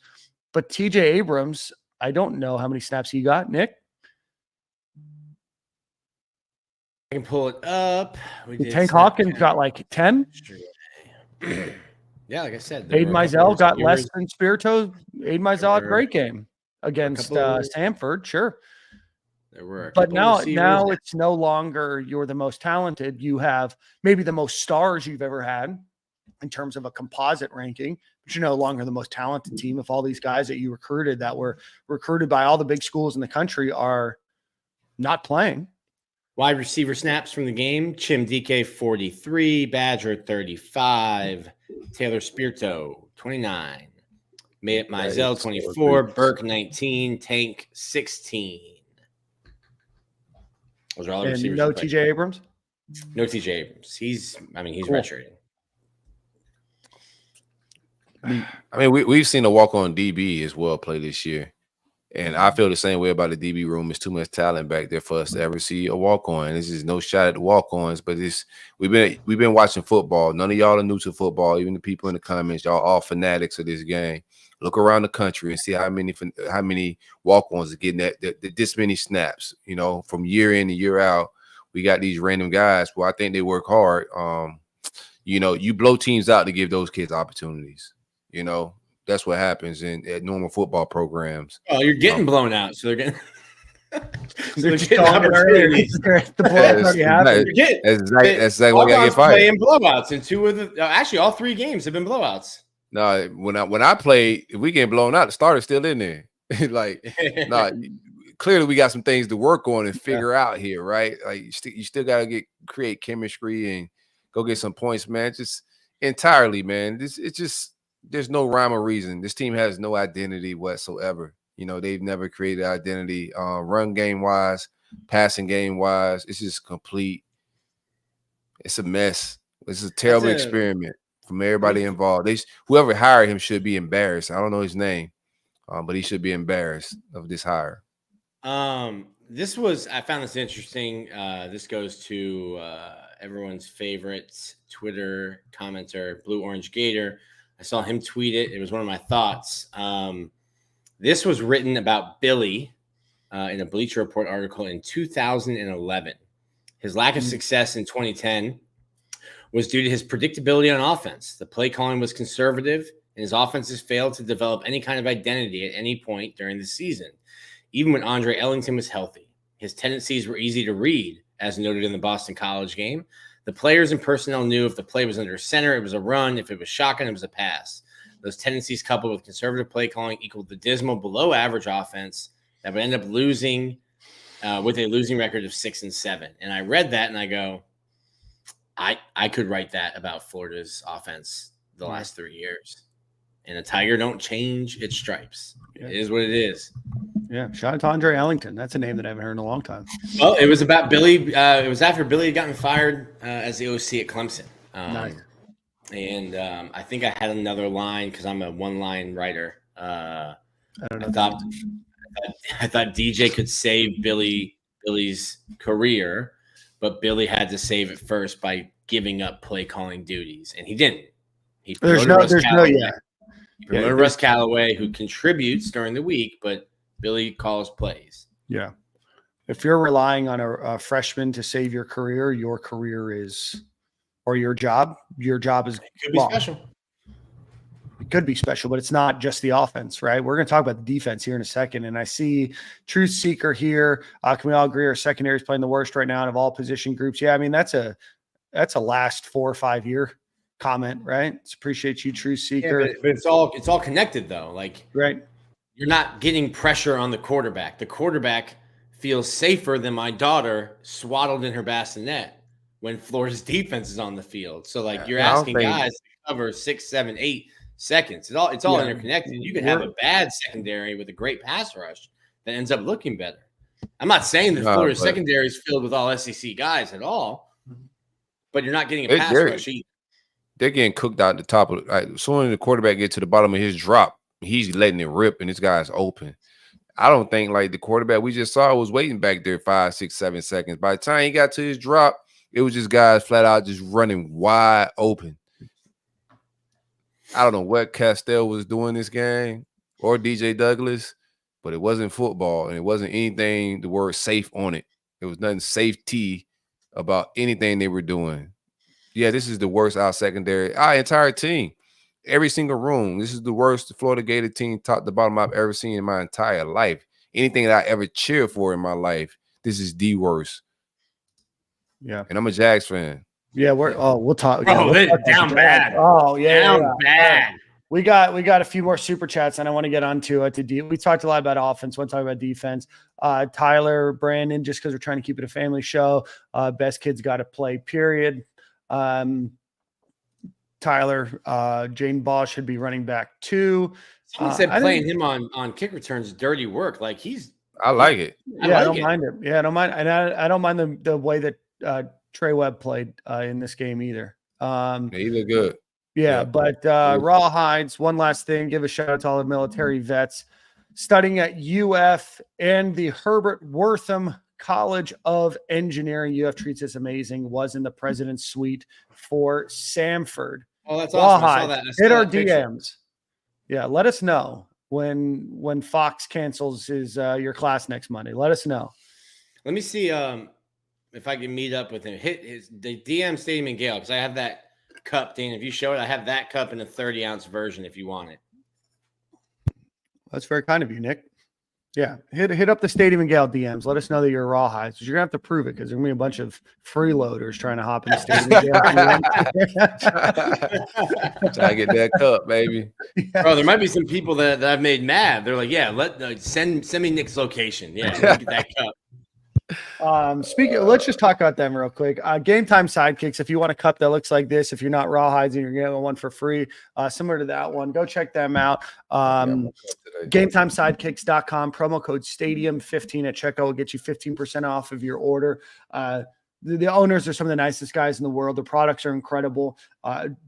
but TJ Abrams, I don't know how many snaps he got. Nick? I can pull it up. Tank Hawkins got like 10. Yeah, like I said, Aiden Mizell got less than Spirito. Aiden Mizell had a great game against Samford, sure. There were, but now it's no longer you're the most talented. You have maybe the most stars you've ever had in terms of a composite ranking, but you're no longer the most talented team if all these guys that you recruited that were recruited by all the big schools in the country are not playing. Wide receiver snaps from the game: Chim DK 43, Badger 35, Taylor Spirito 29, Mizell 24, Burke 19, Tank 16. Those are all the receivers. No TJ Abrams? No TJ Abrams. He's redshirting. I mean, we've seen a walk-on DB as well play this year. And I feel the same way about the DB room. There's too much talent back there for us to ever see a walk-on. This is no shot at the walk-ons, but we've been watching football. None of y'all are new to football. Even the people in the comments, y'all all fanatics of this game. Look around the country and see how many walk-ons are getting this many snaps. From year in and year out, we got these random guys. Well, I think they work hard. You blow teams out to give those kids opportunities. That's what happens at normal football programs. Oh, you're getting blown out, so they're getting. They're getting opportunities. The blowout already happened. That's exactly why I get fired. Playing blowouts, and 2 of the actually all 3 games have been blowouts. No, when I play, if we get blown out, the starter's still in there. Clearly we got some things to work on and figure out here, right? Like you still got to create chemistry and go get some points, man. Just entirely, man. There's no rhyme or reason. This team has no identity whatsoever. They've never created identity, run game wise, passing game wise. It's just complete. It's a mess. It's a terrible experiment from everybody involved. Whoever hired him should be embarrassed. I don't know his name, but he should be embarrassed of this hire. I found this interesting. This goes to everyone's favorite Twitter commenter, Blue Orange Gator. I saw him tweet it. It was one of my thoughts. This was written about Billy in a Bleacher Report article in 2011. His lack of success in 2010 was due to his predictability on offense. The play calling was conservative, and his offenses failed to develop any kind of identity at any point during the season, even when Andre Ellington was healthy. His tendencies were easy to read, as noted in the Boston College game. The players and personnel knew if the play was under center, it was a run. If it was shotgun, it was a pass. Those tendencies coupled with conservative play calling equaled the dismal below average offense that would end up losing with a losing record of 6-7. And I read that and I go, I could write that about Florida's offense the last 3 years. And a tiger don't change its stripes. Yeah. It is what it is. Yeah, shout out to Andre Ellington. That's a name that I haven't heard in a long time. Well, it was about Billy. It was after Billy had gotten fired as the OC at Clemson. Nice. And I think I had another line because I'm a one-line writer. I thought DJ could save Billy's career, but Billy had to save it first by giving up play calling duties, and he didn't. He promoted Russ Callaway, who contributes during the week, but Billy calls plays. Yeah. If you're relying on a freshman to save your career is, or your job is Could be special. It could be special, but it's not just the offense, right? We're going to talk about the defense here in a second. And I see Truth Seeker here. Can we all agree our secondary is playing the worst right now out of all position groups? Yeah, I mean, that's a last 4 or 5 year comment, right? It's appreciate you, Truth Seeker. Yeah, but it's all connected though. Like, right. You're not getting pressure on the quarterback. The quarterback feels safer than my daughter swaddled in her bassinet when Florida's defense is on the field. So like you're asking guys to cover 6, 7, 8 seconds. It's all interconnected. You can have a bad secondary with a great pass rush that ends up looking better. I'm not saying that Florida's secondary is filled with all SEC guys at all, but you're not getting a pass rush either. They're getting cooked out the top of as soon as the quarterback gets to the bottom of his drop, he's letting it rip and this guy's open. I don't think like the quarterback we just saw was waiting back there 5, 6, 7 seconds. By the time he got to his drop, it was just guys flat out just running wide open. I don't know what Castell was doing this game or DJ Douglas, but it wasn't football and it wasn't anything the word safe on it. It was nothing safety about anything they were doing. Yeah, this is the worst our secondary, our entire team. Every single room. This is the worst Florida Gator team top to bottom I've ever seen in my entire life. Anything that I ever cheered for in my life, this is the worst. Yeah. And I'm a Jags fan. Yeah, we'll talk. Oh, they're down bad. Oh, yeah. Down bad. We got a few more super chats, and I want to get onto it. We talked a lot about offense. Want to talk about defense. Tyler, Brandon, just because we're trying to keep it a family show. Best kids got to play, period. Tyler, Jane Bosch should be running back too. Someone said playing him on kick returns is dirty work. Like I like it. I don't mind it. Yeah, I don't mind. And I don't mind the way that Trey Webb played in this game either. He looked good. Yeah, but Rawhides, one last thing. Give a shout out to all the military vets studying at UF and the Herbert Wortham College of Engineering. UF treats us amazing. Was in the president's suite for Samford. Oh, that's awesome. I saw that. Hit our DMs. Yeah, let us know when Fox cancels your class next Monday. Let us know. Let me see if I can meet up with him. Hit the DM Stadium and Gale because I have that cup, Dan. If you show it, I have that cup in a 30-ounce version if you want it. That's very kind of you, Nick. Yeah, hit up the Stadium and Gale DMs. Let us know that you're Rawhides. You're gonna have to prove it because there's gonna be a bunch of freeloaders trying to hop in the Stadium and Gale. Try to get that cup, baby. Yeah. Bro, there might be some people that I've made mad. They're like, yeah, send me Nick's location. Yeah, get that cup. Let's just talk about them real quick. Game Time Sidekicks. If you want a cup that looks like this, if you're not Rawhides and you're getting one for free, similar to that one, go check them out. GameTimeSidekicks.com, promo code Stadium15 at checkout will get you 15% off of your order. The owners are some of the nicest guys in the world. The products are incredible,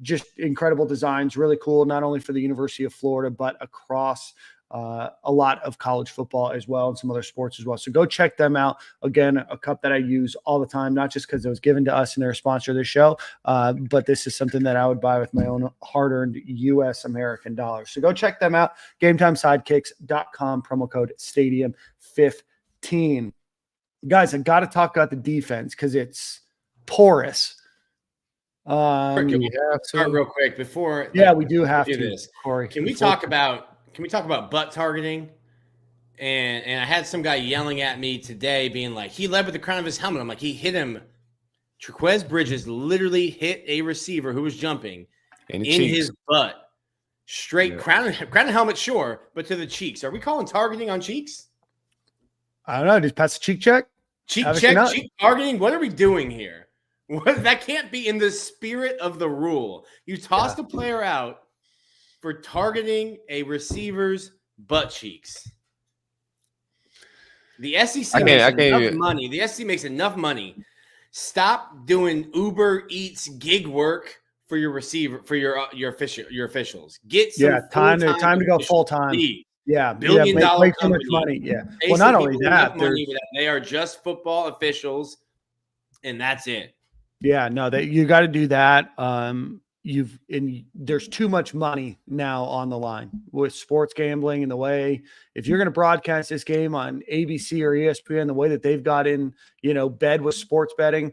just incredible designs, really cool, not only for the University of Florida, but across a lot of college football as well and some other sports as well. So go check them out. Again, a cup that I use all the time, not just because it was given to us and they're a sponsor of this show, but this is something that I would buy with my own hard-earned U.S. American dollars. So go check them out. GameTimeSidekicks.com, promo code Stadium15. Guys, I got to talk about the defense because it's porous. Can we start real quick before? Yeah, we do have do to. This. Corey, Can we talk about butt targeting? And I had some guy yelling at me today, being like, he led with the crown of his helmet. I'm like, he hit him. Trequez Bridges literally hit a receiver who was jumping in his butt. Straight crown and helmet, sure, but to the cheeks. Are we calling targeting on cheeks? I don't know. Just pass the cheek check? Cheek targeting? What are we doing here? That can't be in the spirit of the rule. You tossed a player out for targeting a receiver's butt cheeks. The SEC makes enough money. The SEC makes enough money. Stop doing Uber Eats gig work for your receiver, for your officials. Get some time to go full time. Yeah, billion-dollar make so much money. Yeah. Well, not only that, they are just football officials, and that's it. Yeah, no, you got to do that. there's too much money now on the line with sports gambling and the way, if you're going to broadcast this game on ABC or ESPN, the way that they've got in, bed with sports betting,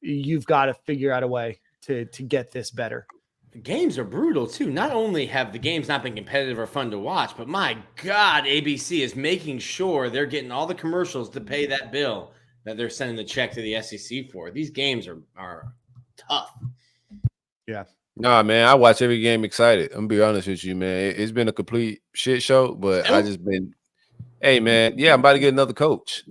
you've got to figure out a way to get this better. The games are brutal too. Not only have the games not been competitive or fun to watch, but my God, ABC is making sure they're getting all the commercials to pay that bill that they're sending the check to the SEC for. These games are tough. Yeah. Nah, man, I watch every game excited. I'm gonna be honest with you, man. It's been a complete shit show, but I just been, hey, man, yeah, I'm about to get another coach.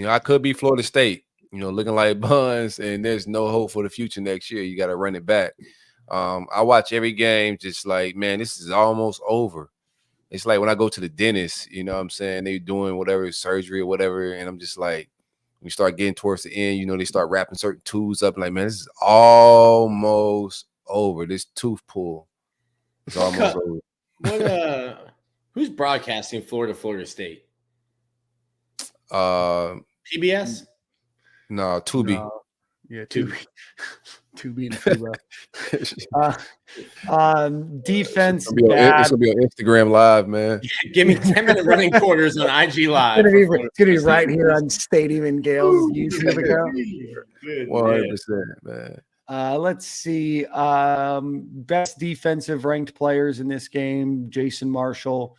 I could be Florida State, looking like buns, and there's no hope for the future next year. You got to run it back. I watch every game just like, man, this is almost over. It's like when I go to the dentist, you know what I'm saying? They doing whatever surgery or whatever, and I'm just like, we start getting towards the end, they start wrapping certain tools up. Like, man, this is almost over. This tooth pull is almost over. What who's broadcasting Florida State? PBS? No, Tubi. Yeah, Tubi. Tubi and Fubo. Defense. It's gonna be on Instagram Live, man. Give me 10-minute running quarters on IG Live. It's gonna be right here on Stadium and Gale's YouTube account. 100%, man. Let's see. Best defensive ranked players in this game: Jason Marshall,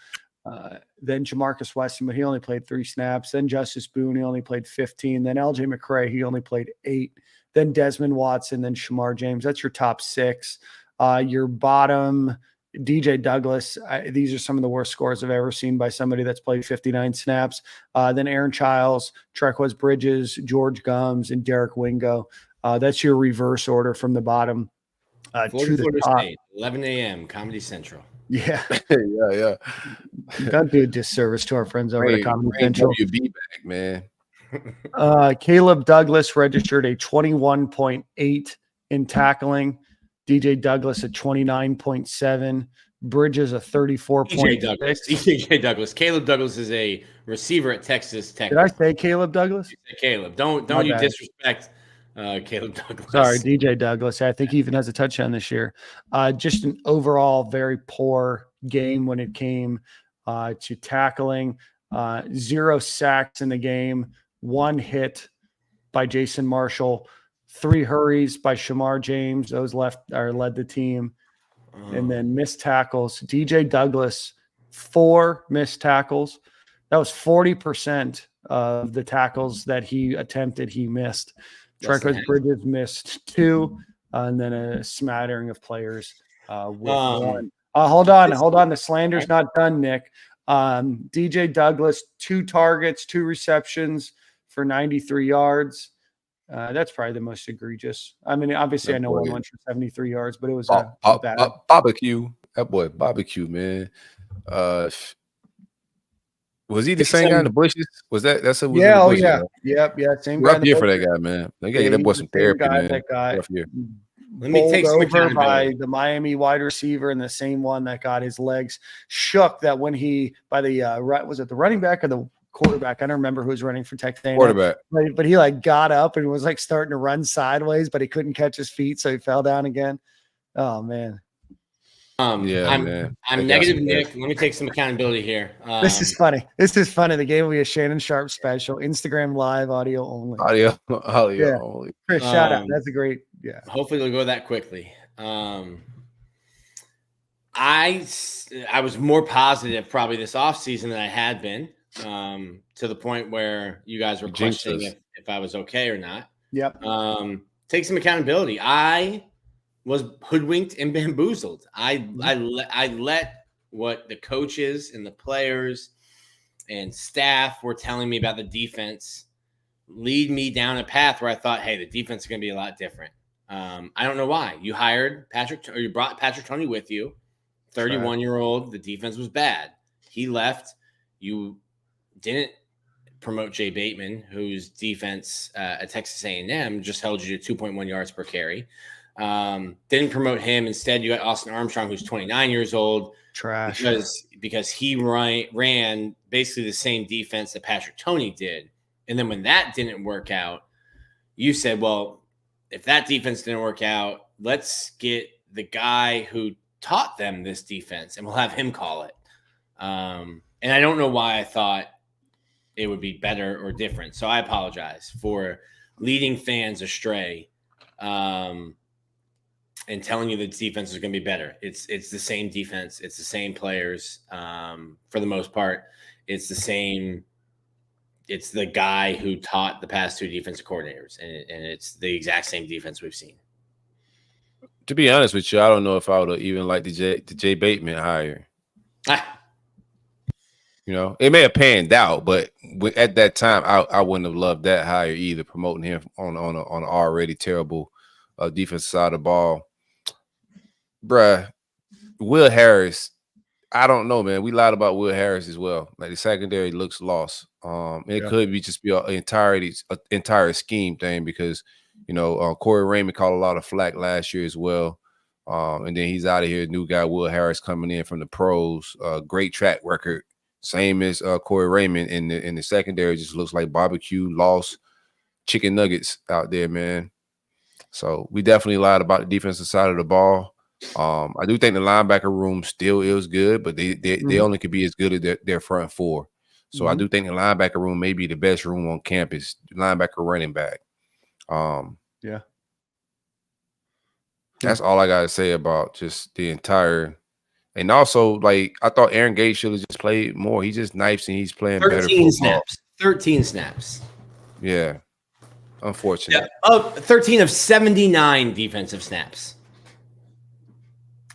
then Jamarcus Weston, but he only played 3 snaps. Then Justice Boone, he only played 15. Then LJ McCray, he only played 8. Then Desmond Watson, then Shamar James. That's your top 6. Your bottom, DJ Douglas. These are some of the worst scores I've ever seen by somebody that's played 59 snaps. Then Aaron Childs, Trequez Bridges, George Gums, and Derek Wingo. That's your reverse order from the bottom to the top. State, 11 a.m. Comedy Central. Yeah. yeah. That'd be a disservice to our friends over at Comedy Central. WB back, man. Caleb Douglas registered a 21.8 in tackling. DJ Douglas at 29.7. Bridges a 34.6. DJ Douglas. Caleb Douglas is a receiver at Texas Tech. Did I say Caleb Douglas? You said Caleb. Don't you disrespect Caleb Douglas. Sorry, DJ Douglas. I think he even has a touchdown this year. Just an overall very poor game when it came to tackling. 0 sacks in the game. 1 hit by Jason Marshall. 3 hurries by Shamar James. Those led the team. And then missed tackles. DJ Douglas, 4 missed tackles. That was 40% of the tackles that he attempted, he missed. Trequez Bridges missed 2, and then a smattering of players with 1. Hold on. The slander's not done, Nick. DJ Douglas, 2 targets, 2 receptions for 93 yards. That's probably the most egregious. I mean, obviously, I know one went for 73 yards, but it was bad. Barbecue. That boy, barbecue, man. Was he the same guy in the bushes? Was that? That's a yeah. Yep. Same guy. Rough year for that guy, man. They got to get that boy some therapy, man. That guy. Let me take some over by the Miami wide receiver and the same one that got his legs shook. That when was it the running back or the quarterback? I don't remember who was running for Texas A&M. Quarterback. But he got up and was starting to run sideways, but he couldn't catch his feet, so he fell down again. Oh man. I'm negative, Nick. Let me take some accountability here. This is funny. The game will be a Shannon Sharp special. Instagram Live, audio only. Audio only. Chris, shout out. That's a great. Yeah. Hopefully it'll go that quickly. I was more positive probably this offseason than I had been, to the point where you guys were questioning if I was okay or not. Yep. Take some accountability. I was hoodwinked and bamboozled. I let what the coaches and the players and staff were telling me about the defense lead me down a path where I thought, hey, the defense is going to be a lot different. I don't know why. You brought Patrick Toney with you, 31-year-old. The defense was bad. He left. You didn't promote Jay Bateman, whose defense at Texas A&M just held you to 2.1 yards per carry. Didn't promote him. Instead, you got Austin Armstrong, who's 29 years old. Trash. Because he ran basically the same defense that Patrick Toney did. And then when that didn't work out, you said, well, if that defense didn't work out, let's get the guy who taught them this defense, and we'll have him call it. And I don't know why I thought it would be better or different. So I apologize for leading fans astray and telling you that the defense is going to be better. It's the same defense. It's the same players for the most part. It's the same. It's the guy who taught the past two defensive coordinators, and it's the exact same defense we've seen. To be honest with you, I don't know if I would have even liked the Jay Bateman hire. You know, it may have panned out, but at that time, I wouldn't have loved that hire either. Promoting him on an already terrible defensive side of the ball, bruh. Will Harris, I don't know, man. We lied about Will Harris as well. Like the secondary looks lost. It could be just be an entire scheme thing because Corey Raymond caught a lot of flack last year as well. And then he's out of here. New guy Will Harris coming in from the pros. Great track record. Same as Corey Raymond in the secondary, just looks like barbecue, lost chicken nuggets out there, man. So we definitely lied about the defensive side of the ball. I do think the linebacker room still is good, but they only could be as good as their front four. So I do think the linebacker room may be the best room on campus, linebacker running back. Yeah. That's all I got to say about just the entire. And also, like, I thought Aaron Gale should have just played more. He just knifes and he's playing 13 better football. snaps. 13 snaps. Yeah. Unfortunate. Yeah. 13 of 79 defensive snaps.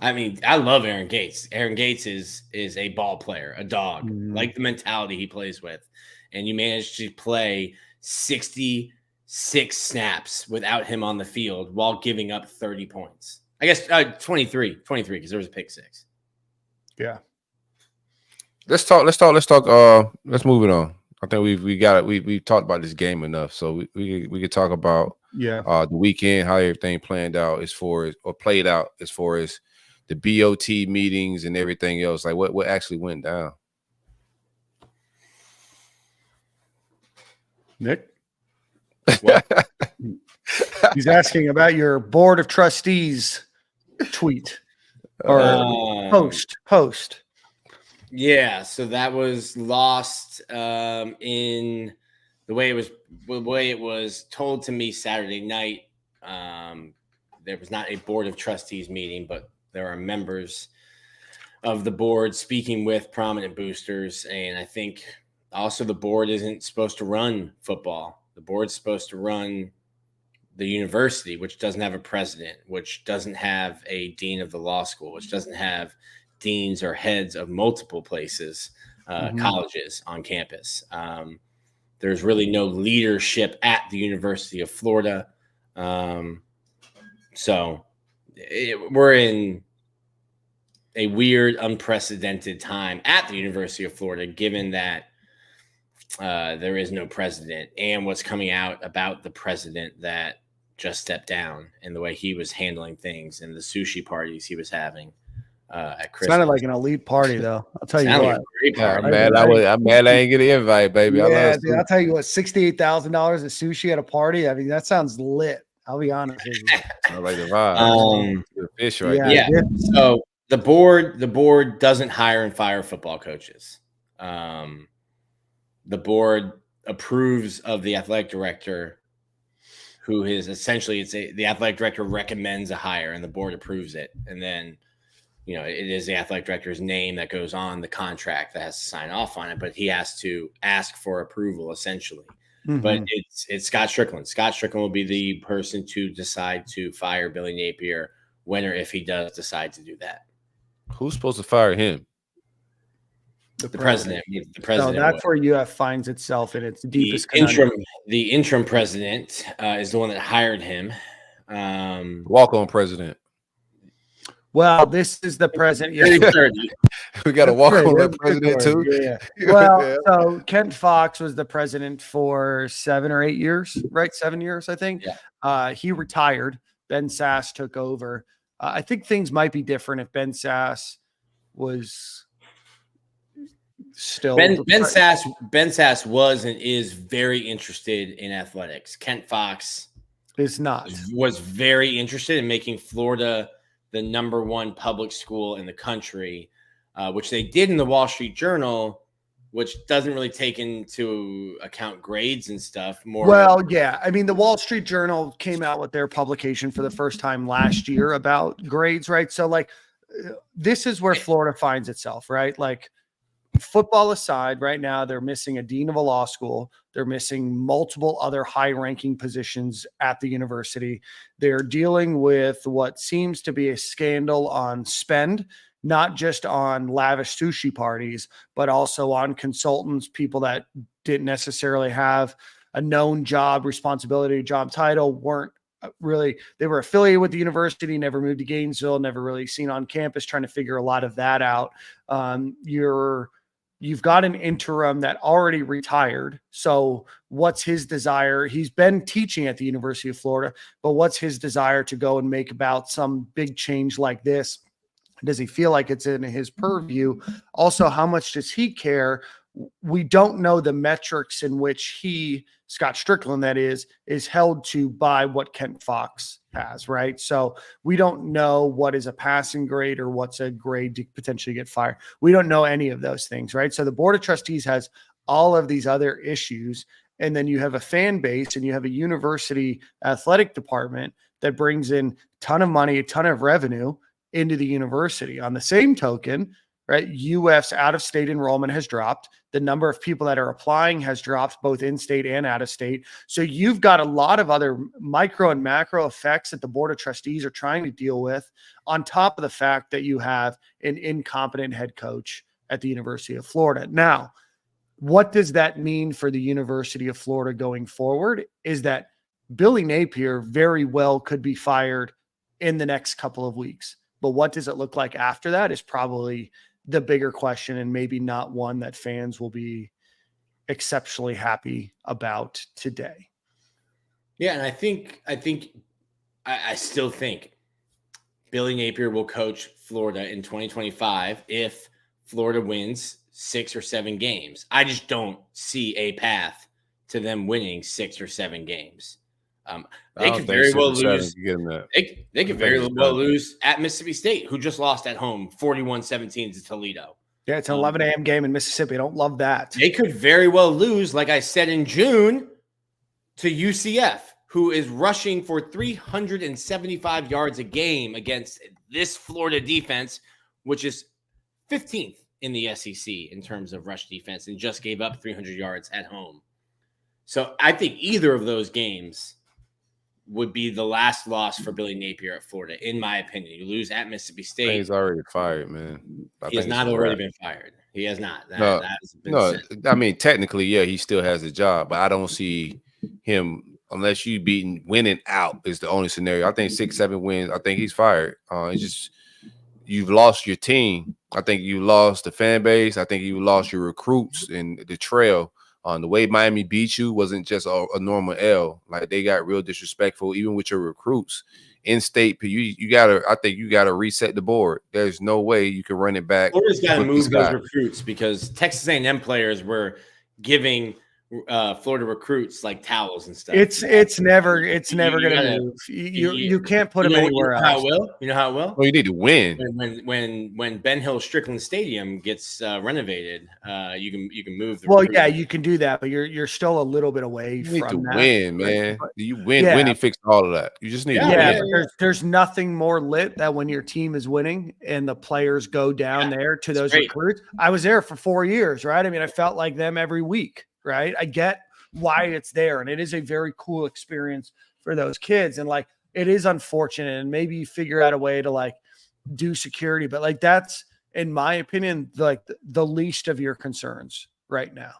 I mean, I love Aaron Gates. Aaron Gates is a ball player, a dog, like the mentality he plays with. And you managed to play 66 snaps without him on the field while giving up 30 points. I guess 23 because there was a pick six. Yeah. Let's let's move it on. I think we've talked about this game enough. So we could talk about the weekend, how everything played out as far as the BOT meetings and everything else. Like what actually went down. Nick? He's asking about your board of trustees tweet or post. Yeah, so that was lost in the way it was told to me Saturday night. There was not a board of trustees meeting, but there are members of the board speaking with prominent boosters, and I think also the board isn't supposed to run football. The board's supposed to run the university, which doesn't have a president, which doesn't have a dean of the law school, which doesn't have deans or heads of multiple places, colleges on campus. There's really no leadership at the University of Florida. So we're in a weird, unprecedented time at the University of Florida, given that there is no president and what's coming out about the president that just stepped down and the way he was handling things and the sushi parties he was having at Christmas. Sounded like an elite party, though. I'll tell you what. I'm mad I ain't get an invite, baby. Yeah, dude, I'll tell you what, $68,000 of sushi at a party. I mean, that sounds lit. I'll be honest with you. I like the vibe. The fish right there. Yeah. So the board doesn't hire and fire football coaches. The board approves of the athletic director, who is essentially the athletic director recommends a hire and the board approves it. And then, it is the athletic director's name that goes on the contract that has to sign off on it, but he has to ask for approval essentially. But it's Scott Stricklin. Scott Stricklin will be the person to decide to fire Billy Napier when or if he does decide to do that. Who's supposed to fire him? The president. The president. So that's where UF finds itself in its deepest the interim president is the one that hired him. Walk-on president. Well, this is the president. We got a walk-on president too. Yeah. Well, so Kent Fox was the president for 7 or 8 years, right? 7 years, I think. Yeah. He retired. Ben Sass took over. I think things might be different if Ben Sass was still Ben Sass was and is very interested in athletics. Kent Fox is not. Was very interested in making Florida the #1 public school in the country, which they did in the Wall Street Journal, which doesn't really take into account grades and stuff. Well, yeah. I mean, the Wall Street Journal came out with their publication for the first time last year about grades, right? So, like, this is where Florida finds itself, right? Like, football aside, right now, they're missing a dean of a law school. They're missing multiple other high-ranking positions at the university. They're dealing with what seems to be a scandal on spend, not just on lavish sushi parties, but also on consultants, people that didn't necessarily have a known job responsibility, job title, weren't really, they were affiliated with the university, never moved to Gainesville, never really seen on campus, trying to figure a lot of that out. You've got an interim that already retired. So what's his desire? He's been teaching at the University of Florida, but what's his desire to go and make about some big change like this? Does he feel like it's in his purview? Also, how much does he care? We don't know the metrics in which he, Scott Stricklin, that is held to by what Kent Fox has, right? So we don't know what is a passing grade or what's a grade to potentially get fired. We don't know any of those things, right? So the Board of Trustees has all of these other issues. And then you have a fan base and you have a university athletic department that brings in a ton of money, a ton of revenue into the university. On the same token, right, UF's out-of-state enrollment has dropped. The number of people that are applying has dropped both in-state and out-of-state. So you've got a lot of other micro and macro effects that the Board of Trustees are trying to deal with, on top of the fact that you have an incompetent head coach at the University of Florida. Now, what does that mean for the University of Florida going forward? Is that Billy Napier very well could be fired in the next couple of weeks. But what does it look like after that is probably the bigger question, and maybe not one that fans will be exceptionally happy about today. Yeah, and I still think Billy Napier will coach Florida in 2025 if Florida wins 6 or 7 games. I just don't see a path to them winning 6 or 7 games. They could very well lose. They could very well lose at Mississippi State, who just lost at home 41-17 to Toledo. Yeah, it's an 11 a.m. game in Mississippi. I don't love that. They could very well lose, like I said in June, to UCF, who is rushing for 375 yards a game against this Florida defense, which is 15th in the SEC in terms of rush defense, and just gave up 300 yards at home. So I think either of those games would be the last loss for Billy Napier at Florida, in my opinion. You lose at Mississippi State. He's already fired, man. He has not already been fired. He has not. I mean, technically, yeah, he still has a job, but I don't see him, unless you winning out is the only scenario. I think 6-7 wins, I think he's fired. It's just, you've lost your team. I think you lost the fan base. I think you lost your recruits and the trail. The way Miami beat you wasn't just a normal L. Like, they got real disrespectful, even with your recruits. In-state, I think you gotta reset the board. There's no way you can run it back. Florida's got to move those recruits, because Texas A&M players were giving Florida recruits like towels and stuff. It's never going to move. You can't put them anywhere else. You know how it will? Well, you need to win. When Ben Hill Stricklin Stadium gets renovated, you can move. Yeah, you can do that, but you're still a little bit away from that. You need to win, man. You win. Yeah. Winning fixes all of that. You just need to win. Yeah. There's nothing more lit than when your team is winning and the players go down there to those recruits. I was there for 4 years, right? I mean, I felt like them every week. Right. I get why it's there. And it is a very cool experience for those kids. And like, it is unfortunate, and maybe you figure out a way to like do security, but like, that's, in my opinion, like the least of your concerns right now.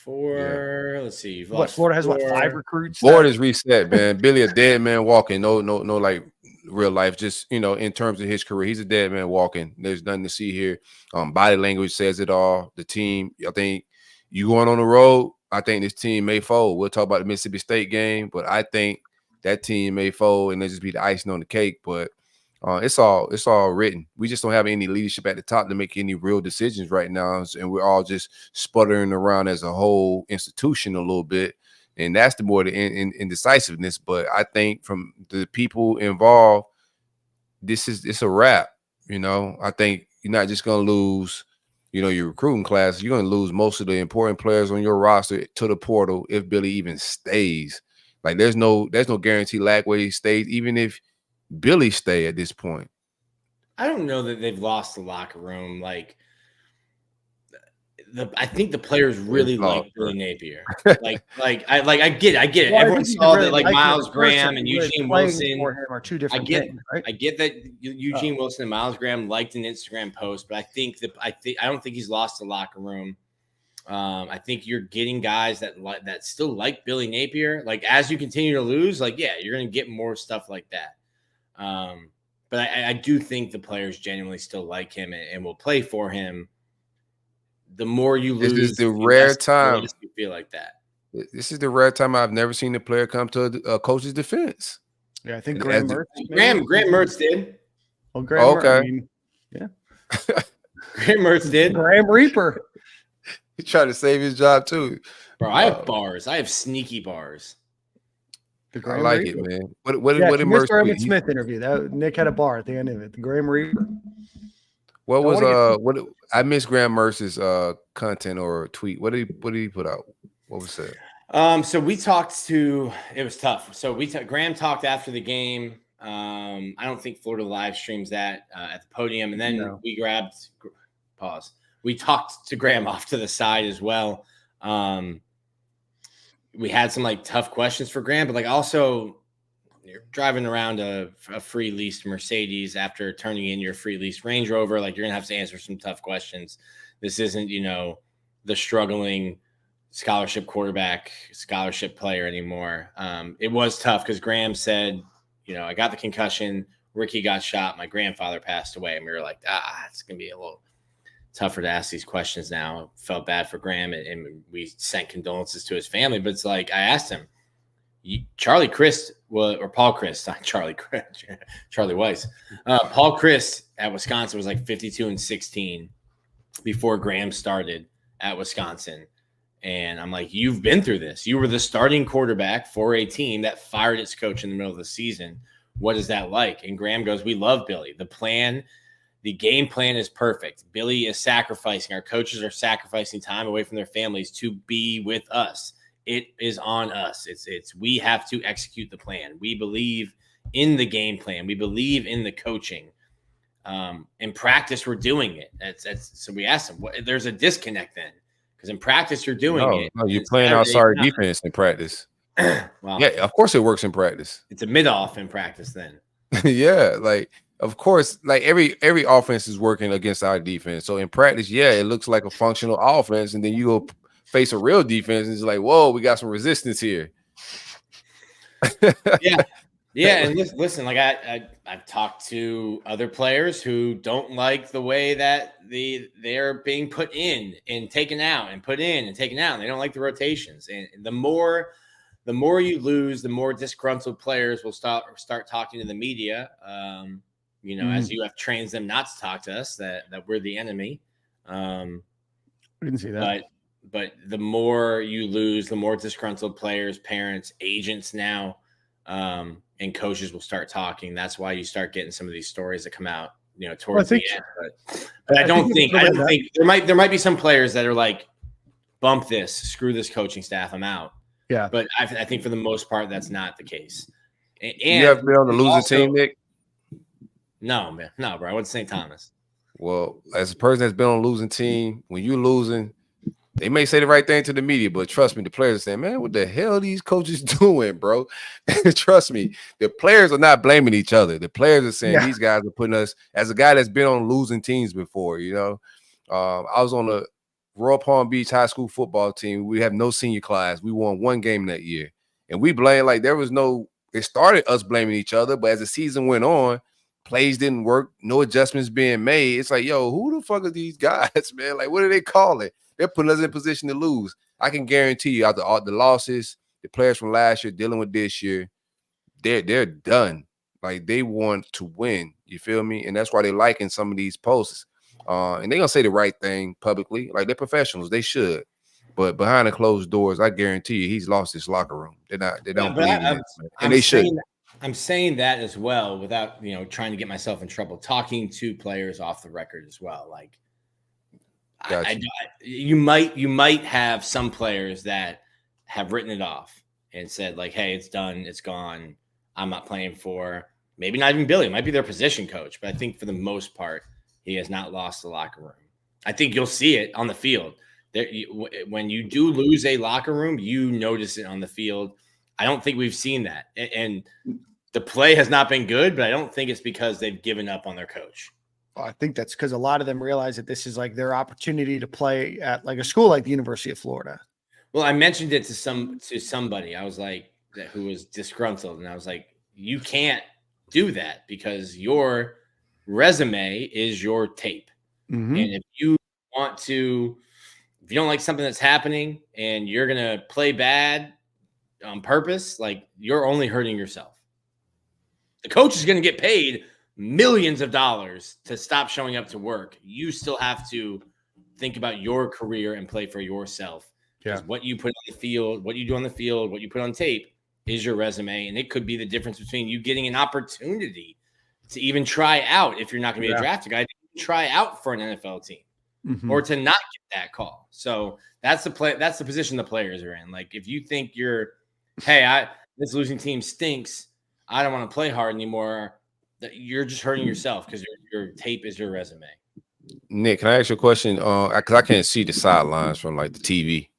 Let's see. Florida has 5 recruits? Florida's reset, man. Billy, a dead man walking. No, like real life. Just, in terms of his career, he's a dead man walking. There's nothing to see here. Body language says it all. The team, I think, you going on the road, I think this team may fold. We'll talk about the Mississippi State game, but I think that team may fold and it'll just be the icing on the cake. But it's all written. We just don't have any leadership at the top to make any real decisions right now, and we're all just sputtering around as a whole institution a little bit, and that's the more the indecisiveness. But I think from the people involved, it's a wrap. You know, I think you're not just gonna lose, you know, your recruiting class. You're gonna lose most of the important players on your roster to the portal if Billy even stays. Like there's no guarantee Lagway stays, even if Billy stay at this point. I don't know that they've lost the locker room. Like I think the players really like Billy Napier. I get it. Well, everyone saw really that like Miles Graham and really Eugene Wilson for him are two different things, right? I get that Eugene Wilson and Miles Graham liked an Instagram post, but I don't think he's lost the locker room. I think you're getting guys that still like Billy Napier. Like as you continue to lose, like yeah, you're gonna get more stuff like that. But I do think the players genuinely still like him and will play for him. The more you lose, this is the rare time you feel like that. This is the rare time I've never seen a player come to a coach's defense. Yeah, I think Graham Mertz did. Well, Graham okay. Mertz, I mean, yeah. Graham Mertz did. Graham Reaper. He tried to save his job too. Bro, I have bars. I have sneaky bars. I like Reaper. It, man. What did Mertz Mr. Emmett Smith interview? That Nick had a bar at the end of it. The Graham Reaper. What was I missed Graham Mertz's content or tweet. What did he put out? What was that? So we talked to it was tough. So Graham talked after the game. I don't think Florida live streams that at the podium, and then we grabbed pause. We talked to Graham off to the side as well. We had some like tough questions for Graham, but like also you're driving around a free leased Mercedes after turning in your free leased Range Rover. Like you're gonna have to answer some tough questions. This isn't, the struggling scholarship quarterback, scholarship player anymore. It was tough because Graham said, I got the concussion. Ricky got shot. My grandfather passed away. And we were like, it's going to be a little tougher to ask these questions now. Felt bad for Graham. And we sent condolences to his family. But it's like, I asked him, Paul Chryst at Wisconsin was like 52-16 before Graham started at Wisconsin. And I'm like, you've been through this. You were the starting quarterback for a team that fired its coach in the middle of the season. What is that like? And Graham goes, we love Billy. The game plan is perfect. Billy is sacrificing. Our coaches are sacrificing time away from their families to be with us. It is on us. We have to execute the plan. We believe in the game plan. We believe in the coaching. In practice, we're doing it. So we asked him, there's a disconnect then. Because in practice, you're doing it. No, you're playing outside defense in practice. Well, yeah, of course it works in practice. It's a mid-off in practice then. Yeah, like, of course, like every offense is working against our defense. So in practice, yeah, it looks like a functional offense. And then you go face a real defense and it's like, whoa, we got some resistance here. Yeah, and listen, like I've talked to other players who don't like the way that they're being put in and taken out and put in and taken out. And they don't like the rotations. And the more you lose, the more disgruntled players will start talking to the media. As UF trains them not to talk to us, that we're the enemy. We didn't see that. But the more you lose, the more disgruntled players, parents, agents now. And coaches will start talking. That's why you start getting some of these stories that come out, towards the end. But I don't think there might be some players that are like, bump this, screw this coaching staff, I'm out. Yeah. But I think for the most part, that's not the case. And you have been on the losing team, Nick? No, man. No, bro. I went to St. Thomas. Well, as a person that's been on a losing team, when you're losing, they may say the right thing to the media, but trust me, the players are saying, man, what the hell are these coaches doing, bro? Trust me, the players are not blaming each other. The players are saying these guys are putting us, as a guy that's been on losing teams before, I was on the Royal Palm Beach high school football team. We have no senior class. We won one game that year. And we blame, like, it started us blaming each other, but as the season went on, plays didn't work, no adjustments being made. It's like, yo, who the fuck are these guys, man? Like, what do they call it? They're putting us in position to lose. I can guarantee you, after all the losses, the players from last year dealing with this year, they're done. Like, they want to win. You feel me? And that's why they're liking some of these posts. And they're gonna say the right thing publicly. Like, they're professionals. They should. But behind the closed doors, I guarantee you, he's lost his locker room. They don't believe in it. And they should. I'm saying that as well without, trying to get myself in trouble, talking to players off the record as well. Like, Gotcha. you might have some players that have written it off and said like, hey, it's done. It's gone. I'm not playing for, maybe not even Billy. It might be their position coach. But I think for the most part, he has not lost the locker room. I think you'll see it on the field. When you do lose a locker room, you notice it on the field. I don't think we've seen that. And the play has not been good, but I don't think it's because they've given up on their coach. I think that's because a lot of them realize that this is like their opportunity to play at like a school like the University of Florida. Well, I mentioned it to somebody. I was like, who was disgruntled, and I was like, you can't do that because your resume is your tape. Mm-hmm. And if you don't like something that's happening and you're going to play bad on purpose, like you're only hurting yourself. The coach is going to get paid millions of dollars to stop showing up to work. You still have to think about your career and play for yourself. Because what you put on the field, what you do on the field, what you put on tape is your resume. And it could be the difference between you getting an opportunity to even try out, if you're not going to be a drafted guy, to try out for an NFL team. Mm-hmm. Or to not get that call. So that's the position the players are in. Like if you think this losing team stinks, I don't want to play hard anymore, you're just hurting yourself because your tape is your resume. Nick, can I ask you a question? Because I can't see the sidelines from like the TV.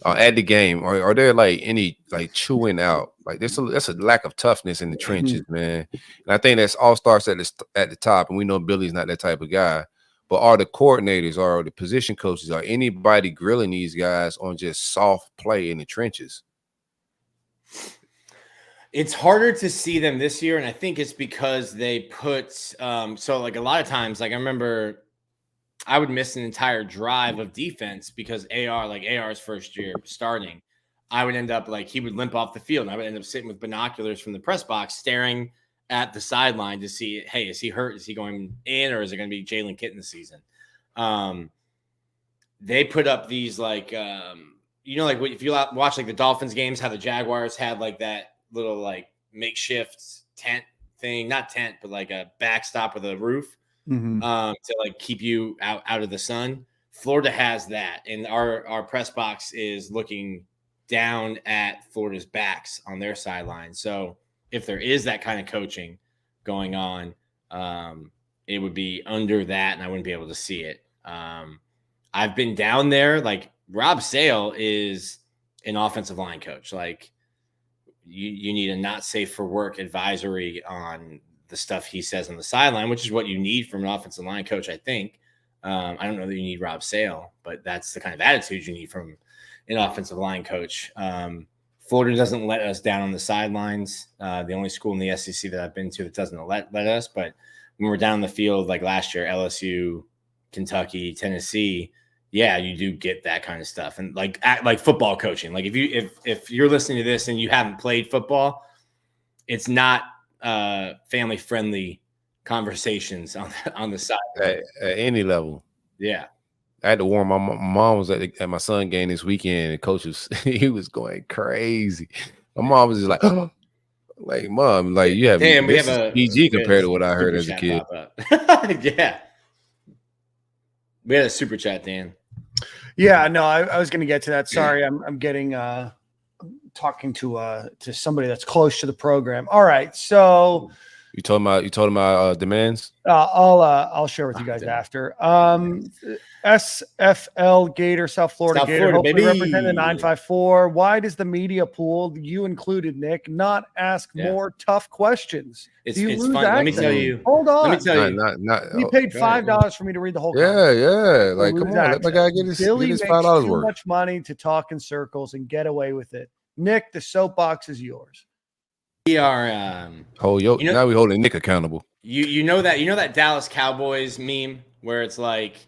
At the game, are there like any like chewing out? Like that's a lack of toughness in the trenches, man. And I think that's all starts at the top. And we know Billy's not that type of guy. But are the coordinators, are the position coaches, are anybody grilling these guys on just soft play in the trenches? It's harder to see them this year, and I think it's because they put so like a lot of times, like I remember I would miss an entire drive of defense because AR's first year starting, I would end up like he would limp off the field, and I would end up sitting with binoculars from the press box staring at the sideline to see, hey, is he hurt? Is he going in, or is it going to be Jalen Kitton this season? They put up these like, like if you watch like the Dolphins games, how the Jaguars had like that little like makeshift tent thing, not tent, but like a backstop with a roof to like keep you out of the sun. Florida has that, and our press box is looking down at Florida's backs on their sideline. So if there is that kind of coaching going on, it would be under that, and I wouldn't be able to see it. I've been down there. Like Rob Sale is an offensive line coach. Like you need a not safe for work advisory on the stuff he says on the sideline, which is what you need from an offensive line coach, I think. I don't know that you need Rob Sale, but that's the kind of attitude you need from an offensive line coach. Florida doesn't let us down on the sidelines. The only school in the SEC that I've been to that doesn't let us. But when we're down the field, like last year, LSU, Kentucky, Tennessee, yeah, you do get that kind of stuff. And like football coaching, like if you're listening to this and you haven't played football, it's not family friendly conversations on the side at any level. Yeah. I had to warn my mom was at my son game this weekend, and coach he was going crazy. My mom was just like, oh. Like, mom, like you have a PG compared to what I heard as a kid. Yeah. We had a super chat, Dan. Yeah, no, I was going to get to that. Sorry, I'm getting talking to somebody that's close to the program. All right, so you told him my demands. I'll share with you guys after. SFL Gator, South Florida Gator, hopefully represented 954. Why does the media pool, you included, Nick, not ask more tough questions? It's fun. Let me tell you. Hold on. Let me tell you. He paid $5 for me to read the whole. Yeah. Like, come on, let my guy get his $5 too worth. Much money to talk in circles and get away with it. Nick, the soapbox is yours. We are. Now we holding Nick accountable. You know that Dallas Cowboys meme where it's like,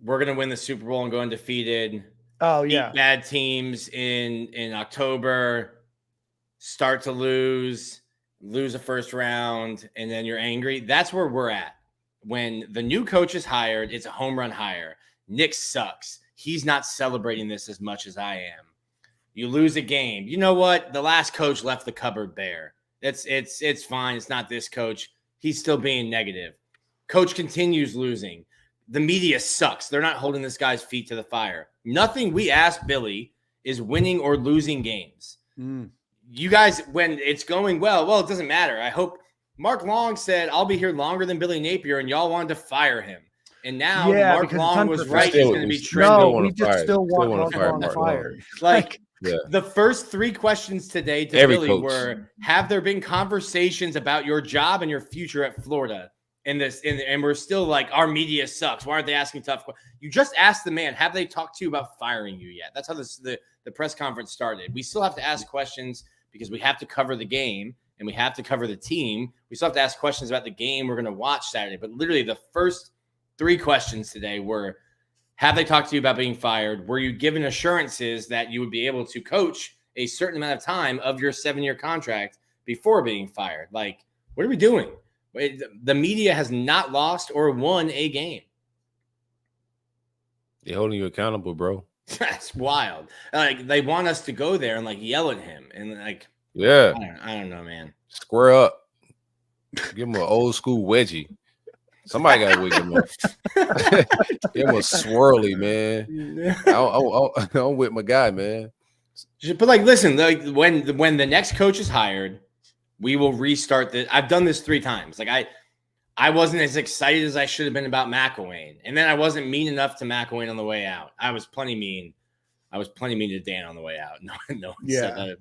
we're gonna win the Super Bowl and go undefeated. Oh yeah, beat bad teams in October, start to lose a first round, and then you're angry. That's where we're at. When the new coach is hired, it's a home run hire. Nick sucks. He's not celebrating this as much as I am. You lose a game. You know what? The last coach left the cupboard bare. It's fine. It's not this coach. He's still being negative. Coach continues losing. The media sucks. They're not holding this guy's feet to the fire. Nothing we ask Billy is winning or losing games. You guys, when it's going well, it doesn't matter. I hope Mark Long said, I'll be here longer than Billy Napier, and y'all wanted to fire him. And now Mark Long was right. He's going to be trending. No, we just still want Mark Long fired. Like, the first 3 questions today to Billy were, have there been conversations about your job and your future at Florida? And we're still like, our media sucks. Why aren't they asking tough questions? You just asked the man, have they talked to you about firing you yet? That's how the press conference started. We still have to ask questions because we have to cover the game and we have to cover the team. We still have to ask questions about the game we're going to watch Saturday. But literally the first 3 questions today were, have they talked to you about being fired? Were you given assurances that you would be able to coach a certain amount of time of your 7-year contract before being fired? Like, what are we doing? The media has not lost or won a game. They're holding you accountable, bro. That's wild. Like, they want us to go there and like yell at him and like, yeah, I don't know, man. Square up. Give him an old school wedgie. Somebody got to wig him up. Give him a swirly, man. I'm with my guy, man. But like, listen, like when the next coach is hired, we will restart this. I've done this 3 times. Like I wasn't as excited as I should have been about McElwain. And then I wasn't mean enough to McElwain on the way out. I was plenty mean. To Dan on the way out. No.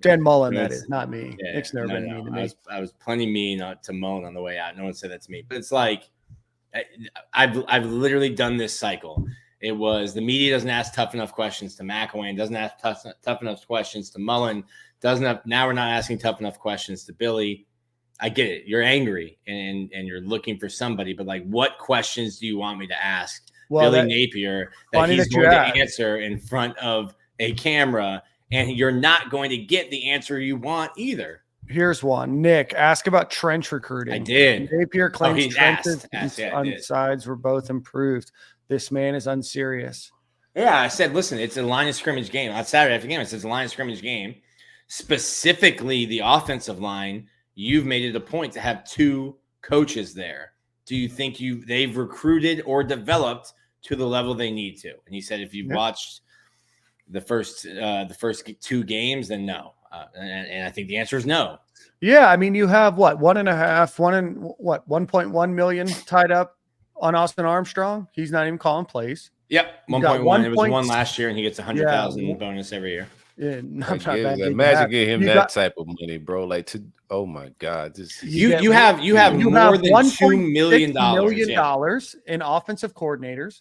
Dan Mullen, that is not me. Yeah, Nick's never been mean to me. I was plenty mean to Mullen on the way out. No one said that's me. But it's like, I've literally done this cycle. It was the media doesn't ask tough enough questions to McElwain, doesn't ask tough enough questions to Mullen, now we're not asking tough enough questions to Billy. I get it. You're angry and you're looking for somebody, but like, what questions do you want me to ask Billy Napier that he's going to answer in front of a camera? And you're not going to get the answer you want either. Here's one. Nick, ask about trench recruiting. I did. Napier claims trenches on sides were both improved. This man is unserious. Yeah, I said, listen, it's a line of scrimmage game. On Saturday after game, it says a line of scrimmage game. Specifically, the offensive line, you've made it a point to have 2 coaches there. Do you think they've recruited or developed to the level they need to? And he said, if you've watched the first 2 games, then no. And I think the answer is no. Yeah, I mean, you have what 1.1 million tied up on Austin Armstrong. He's not even calling plays. Yep, 1.1. It was 1 last year, and he gets 100,000 bonus every year. Yeah, imagine getting him that type of money, bro. Like, oh my God, you have more than $2 million in offensive coordinators.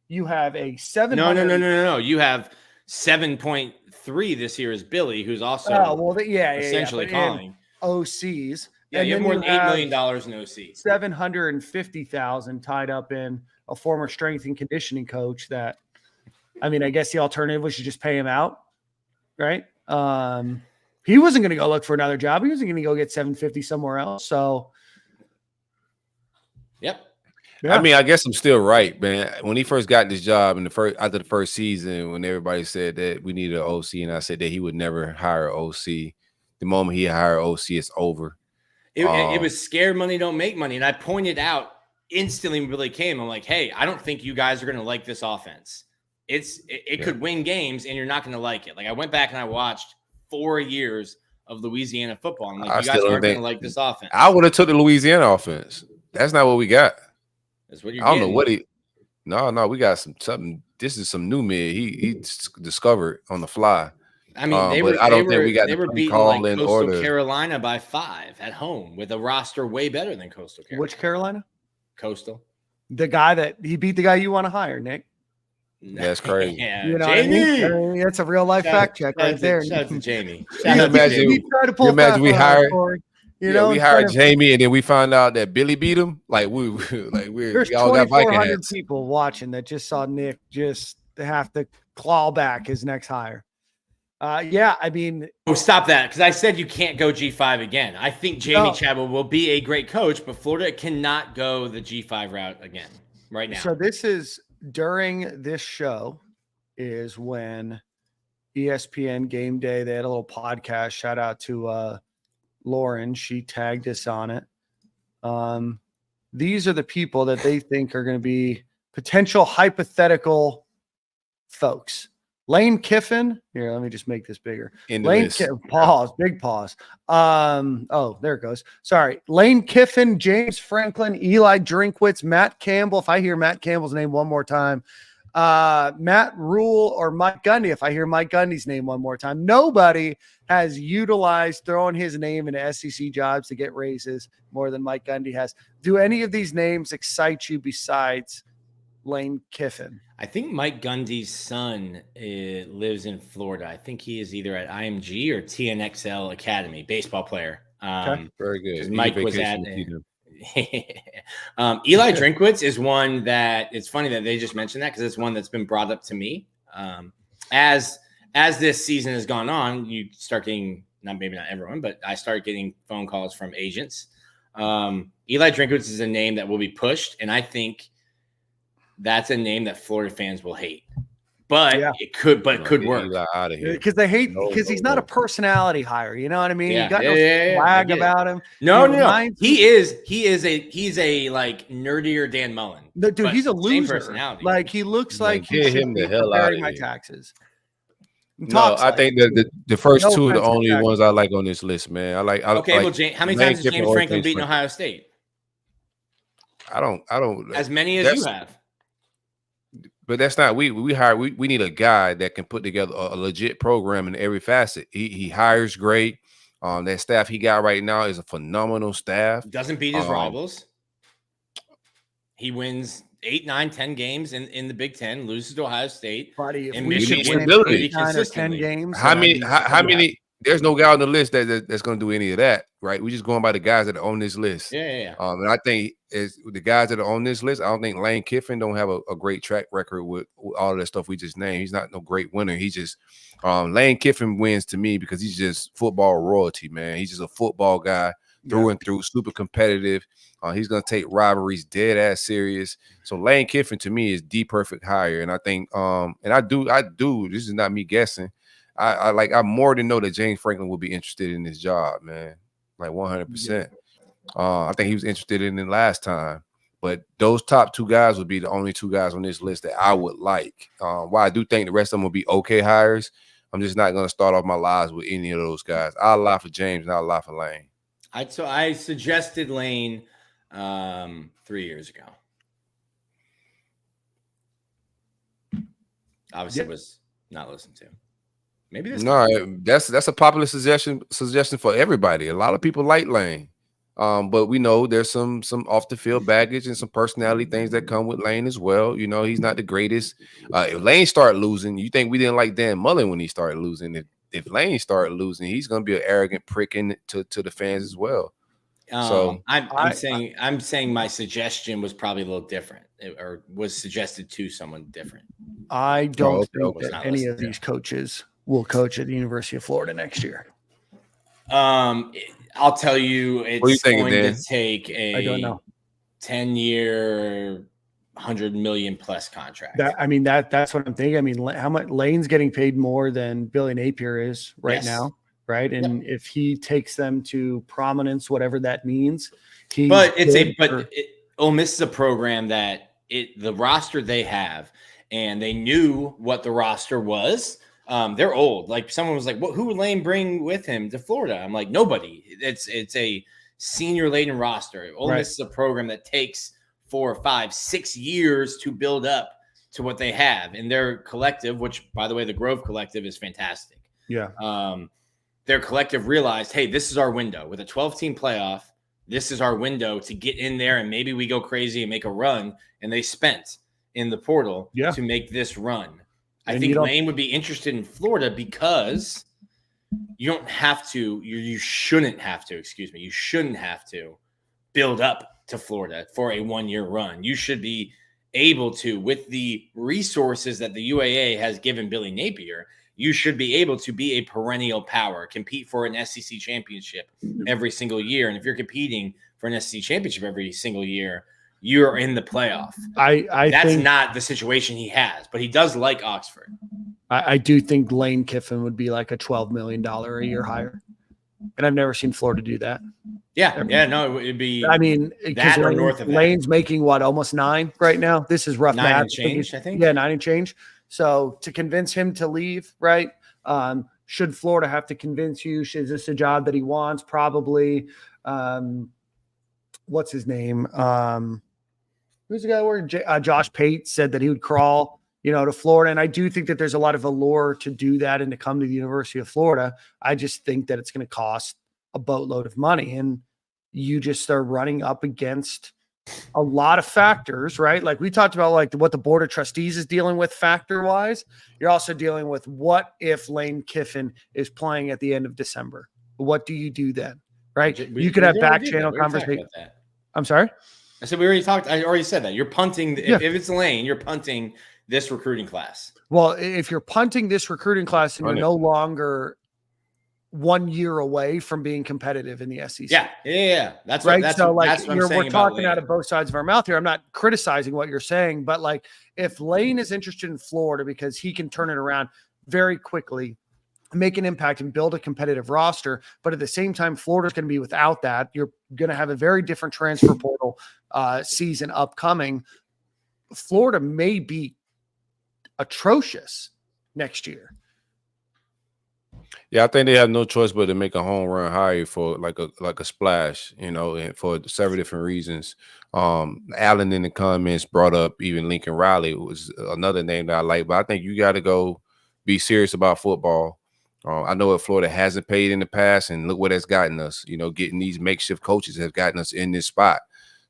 You have a 7. No. You have 7.3 this year is Billy, who's also essentially calling OCs. Yeah, and you have more than $8 million in OC. 750,000 tied up in a former strength and conditioning coach. That, I mean, I guess the alternative was you just pay him out, right? He wasn't going to go look for another job. He wasn't going to go get 750 somewhere else. So, yep. Yeah. I mean, I guess I'm still right, man. When he first got this job after the first season, when everybody said that we needed an OC, and I said that he would never hire an OC. The moment he hired OC, it's over. It was scared money don't make money, and I pointed out instantly when Billy came. I'm like, hey, I don't think you guys are going to like this offense. It could win games, and you're not going to like it. Like, I went back and I watched 4 years of Louisiana football. I'm like, you guys aren't going to like this offense. I would have took the Louisiana offense. That's not what we got. That's what you're I don't know what he. No, we got something. This is some new mid. He discovered on the fly. I mean, they were beating like Coastal Carolina by 5 at home with a roster way better than Coastal Carolina. Which Carolina? Coastal. The guy that he beat the guy you want to hire, Nick. That's crazy. Yeah, you know Jamie. What I mean? That's a real life fact check right there. Shout out to Jamie. Imagine we hired. We hired Jamie, and then we found out that Billy beat him. Like we all got Viking hats. People watching that just saw Nick just have to claw back his next hire. I mean, stop that, because I said you can't go G5 again. I think Jamie Chadwell will be a great coach, but Florida cannot go the G5 route again right now. So this is during this show is when ESPN Game Day, they had a little podcast. Shout out to Lauren. She tagged us on it. These are the people that they think are going to be potential hypothetical folks. Lane Kiffin. Here, let me just make this bigger. Lane Kiffin. Pause. Big pause. Oh, there it goes. Sorry. Lane Kiffin, James Franklin, Eli Drinkwitz, Matt Campbell. If I hear Matt Campbell's name one more time, Matt Rule or Mike Gundy. If I hear Mike Gundy's name one more time, nobody has utilized throwing his name into SEC jobs to get raises more than Mike Gundy has. Do any of these names excite you besides Lane Kiffin? I think Mike Gundy's son lives in Florida. I think he is either at IMG or TNXL Academy, baseball player. Okay. Very good. Mike was at Eli Drinkwitz is one that it's funny that they just mentioned that because it's one that's been brought up to me. As this season has gone on, you start getting, maybe not everyone, but I start getting phone calls from agents. Eli Drinkwitz is a name that will be pushed, and I think that's a name that Florida fans will hate. But it could work. Because they hate because he's not a personality hire. You know what I mean? Yeah. You got no swag about him. No. He's a like nerdier Dan Mullen. No, dude, he's a loser. Personality. Like he looks like he get should him be the hell out of my here. taxes. No, I think that the first two are the only ones I like on this list, man. Well, how many times has James Franklin beaten Ohio State? I don't. As many as you have. But that's not we need a guy that can put together a legit program in every facet. He hires great. That staff he got right now is a phenomenal staff. Doesn't beat his rivals. He wins 8, 9, 10 games in the Big Ten, loses to Ohio State. And Michigan win 9 or 10 games. How many? There's no guy on the list that's going to do any of that, right? We're just going by the guys that are on this list. Yeah. And I think is the guys that are on this list. I don't think Lane Kiffin don't have a great track record with all of that stuff we just named. He's not no great winner. He just Lane Kiffin wins to me because he's just football royalty, man. He's just a football guy through and through, super competitive. He's going to take rivalries dead ass serious. So Lane Kiffin to me is the perfect hire, and I think and I do. This is not me guessing. I more than know that James Franklin would be interested in this job, man. Like 100%. I think he was interested in it last time. But those top two guys would be the only two guys on this list that I would like. While I do think the rest of them will be okay hires, I'm just not going to start off my lives with any of those guys. I'll lie for James and I'll lie for Lane. I suggested Lane 3 years ago. Obviously, it was not listened to. Maybe that's a popular suggestion for everybody. A lot of people like Lane, but we know there's some off the field baggage and some personality things that come with Lane as well. You know, he's not the greatest. If Lane started losing, you think we didn't like Dan Mullen when he started losing? If Lane started losing, he's going to be an arrogant prick to the fans as well. So I'm saying my suggestion was probably a little different, or was suggested to someone different. I don't think that any of these coaches will coach at the University of Florida next year. I'll tell you, it's going to take I don't know 10-year, $100 million plus contract. That's what I'm thinking. I mean, how much Lane's getting paid more than Billy Napier is right now, right? And if he takes them to prominence, whatever that means, Ole Miss is a program that the roster they have, and they knew what the roster was. They're old. Like someone was like, who would Lane bring with him to Florida? I'm like, nobody. It's a senior laden roster. Ole Miss is a program that takes 4, 5, 6 years to build up to what they have. And their collective, which by the way, the Grove Collective is fantastic. Yeah. Their collective realized, hey, this is our window with a 12-team playoff. This is our window to get in there, and maybe we go crazy and make a run. And they spent in the portal to make this run. I think Lane would be interested in Florida because you don't have to, you shouldn't have to, you shouldn't have to build up to Florida for a 1-year run. You should be able to, with the resources that the UAA has given Billy Napier, you should be able to be a perennial power, compete for an SEC championship every single year. And if you're competing for an SEC championship every single year, you're in the playoff. That's not the situation he has, but he does like Oxford. I do think Lane Kiffin would be like a $12 million a year hire. and I've never seen Florida do that. Yeah, no, it'd be. I mean, because north of that. Lane's making what, almost 9 right now. This is rough 9 math. and change, I think. Yeah, 9 and change. So to convince him to leave, right? Should Florida have to convince you? Is this a job that he wants? Probably. What's his name? Who's the guy where Josh Pate said that he would crawl, to Florida. And I do think that there's a lot of allure to do that and to come to the University of Florida. I just think that it's going to cost a boatload of money. And you just are running up against a lot of factors, right? Like we talked about, like what the board of trustees is dealing with factor wise. You're also dealing with what if Lane Kiffin is playing at the end of December? What do you do then? Right? You could have back channel conversation. I'm sorry. I said, I already said that you're punting. If it's Lane, you're punting this recruiting class. Well, if you're punting this recruiting class and you're no longer 1 year away from being competitive in the SEC. Yeah. That's right. That's, so like that's what I'm saying we're talking out of both sides of our mouth here. I'm not criticizing what you're saying, but like if Lane is interested in Florida because he can turn it around very quickly, make an impact and build a competitive roster, but at the same time, Florida's going to be without that. You're going to have a very different transfer portal season upcoming. Florida may be atrocious next year. Yeah, I think they have no choice but to make a home run hire for like a splash, and for several different reasons. Allen in the comments brought up even Lincoln Riley was another name that I like, but I think you got to go be serious about football. I know that Florida hasn't paid in the past, and look what that's gotten us. Getting these makeshift coaches has gotten us in this spot.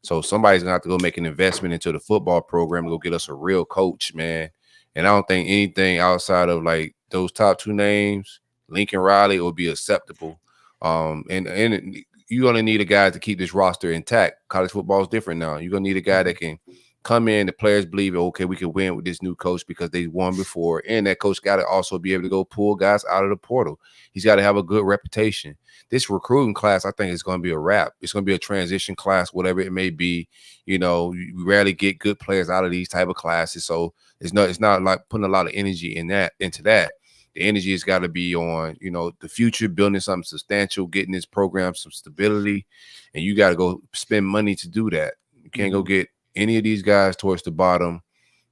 So somebody's gonna have to go make an investment into the football program to go get us a real coach, man. And I don't think anything outside of like those top 2 names, Lincoln Riley, will be acceptable. And you're gonna need a guy to keep this roster intact. College football is different now. You're gonna need a guy that can come in, the players believe, okay, we can win with this new coach because they won before. And that coach got to also be able to go pull guys out of the portal. He's got to have a good reputation. This recruiting class, I think, is going to be a wrap. It's going to be a transition class, whatever it may be. You rarely get good players out of these type of classes. So it's not like putting a lot of energy into that. The energy has got to be on, the future, building something substantial, getting this program some stability. And you got to go spend money to do that. You can't go get any of these guys towards the bottom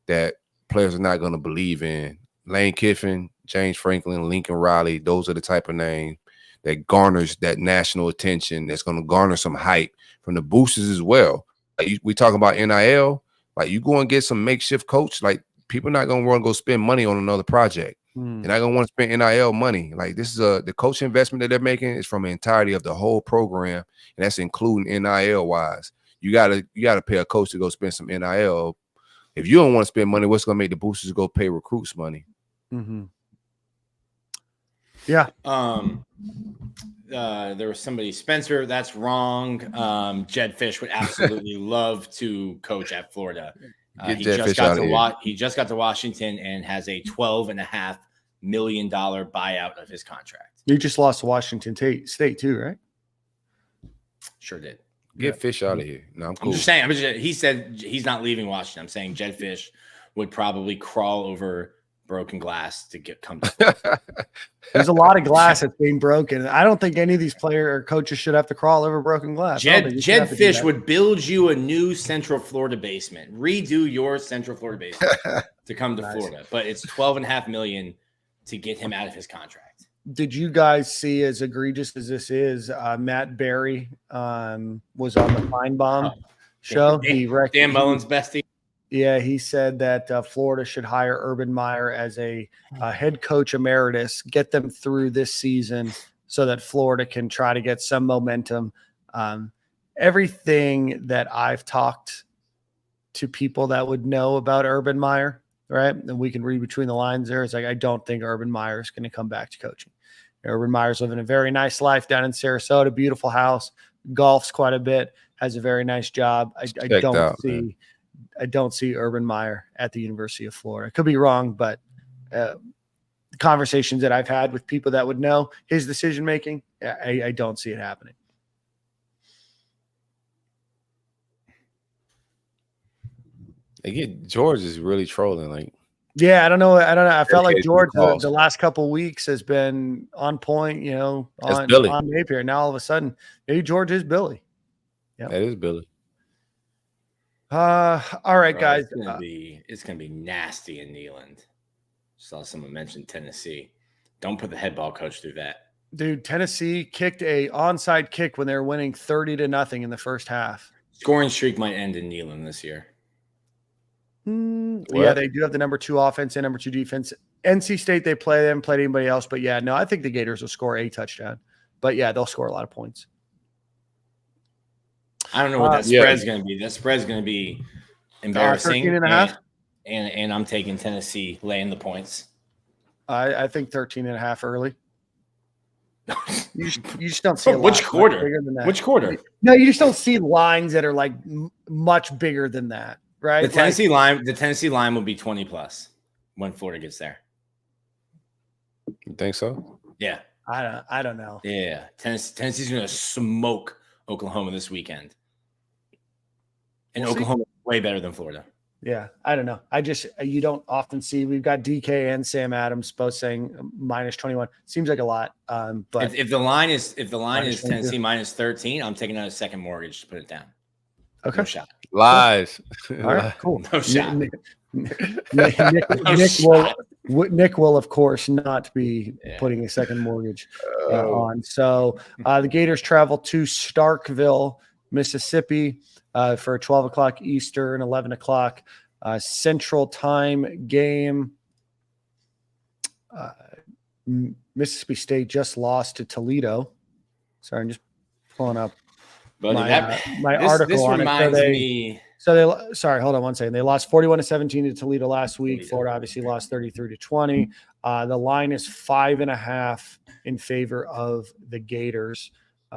that players are not going to believe in. Lane Kiffin, James Franklin, Lincoln Riley, those are the type of names that garners that national attention, that's going to garner some hype from the boosters as well. Like we talking about NIL, like you go and get some makeshift coach, like people are not going to want to go spend money on another project. They're not going to want to spend NIL money. Like this is the coach investment that they're making is from the entirety of the whole program, and that's including NIL wise. You gotta pay a coach to go spend some NIL. If you don't want to spend money, what's gonna make the boosters go pay recruits money? Mm-hmm. Yeah. There was somebody, Spencer. That's wrong. Jed Fish would absolutely love to coach at Florida. He just got to Washington and has a $12.5 million buyout of his contract. You just lost to Washington State too, right? Sure did. Get Fish out of here. No, I'm cool. I'm just saying. He said he's not leaving Washington. I'm saying Jed Fish would probably crawl over broken glass to come to Florida. There's a lot of glass that's being broken. I don't think any of these players or coaches should have to crawl over broken glass. Jed Fish would build you a new Central Florida basement, redo your Central Florida basement to come to Florida. But it's $12.5 million to get him out of his contract. Did you guys see, as egregious as this is, Matt Berry was on the Feinbaum show. Dan Mullen's bestie. Yeah, he said that Florida should hire Urban Meyer as a head coach emeritus, get them through this season so that Florida can try to get some momentum. Everything that I've talked to people that would know about Urban Meyer, right, and we can read between the lines there, is like, I don't think Urban Meyer is going to come back to coaching. Urban Meyer's living a very nice life down in Sarasota, beautiful house, golfs quite a bit, has a very nice job. I don't see Urban Meyer at the University of Florida. Could be wrong, but conversations that I've had with people that would know his decision making, I don't see it happening. Again, George is really trolling. Like, Yeah, I don't know. I felt like Okay, George pause. the last couple weeks has been on point, That's Billy. on Napier. Now all of a sudden, maybe George is Billy. That is Billy. All right, guys. It's gonna be nasty in Neyland. Saw someone mention Tennessee. Don't put the head ball coach through that. Dude, Tennessee kicked a onside kick when they were winning 30-0 in the first half. Scoring streak might end in Neyland this year. Yeah, they do have the number 2 offense and number 2 defense. NC State, they haven't played anybody else. But yeah, no, I think the Gators will score a touchdown. But yeah, they'll score a lot of points. I don't know what that spread's going to be. That spread's going to be embarrassing. 13.5? And I'm taking Tennessee laying the points. I think 13.5 early. You just don't see a lot Which quarter? bigger than that. Which quarter? No, you just don't see lines that are like much bigger than that, right? The Tennessee line will be 20 plus when Florida gets there. You think so? Yeah. I don't know. Yeah. Tennessee's going to smoke Oklahoma this weekend. And Oklahoma is way better than Florida. Yeah, I don't know. You don't often see. We've got DK and Sam Adams both saying minus 21. Seems like a lot. But if the line is Tennessee 22. minus 13, I'm taking out a second mortgage to put it down. Okay. No shot. Lies. All right, cool. No shot. Nick will, of course, not be putting a second mortgage on. So the Gators travel to Starkville, Mississippi, for a 12 o'clock Eastern, 11 o'clock Central Time game. Mississippi State just lost to Toledo. Sorry, I'm just pulling up my article this on reminds it. me. Sorry, hold on one second. They lost 41-17 to Toledo last week. Florida obviously lost 33-20. The line is 5.5 in favor of the Gators,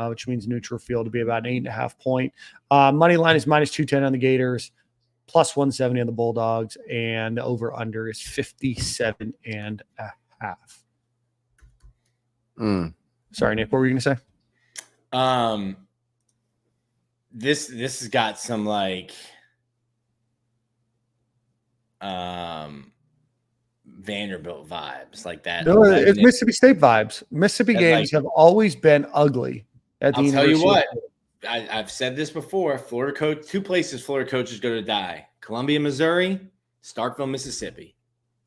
which means neutral field to be about an 8.5 point. Money line is minus 210 on the Gators, plus 170 on the Bulldogs, and over under is 57.5. Sorry, Nick, what were you going to say? This has got some Vanderbilt vibes like that. No, it's Mississippi State vibes. Mississippi games have always been ugly. I'll tell you what. I've said this before. Two places Florida coaches go to die: Columbia, Missouri; Starkville, Mississippi.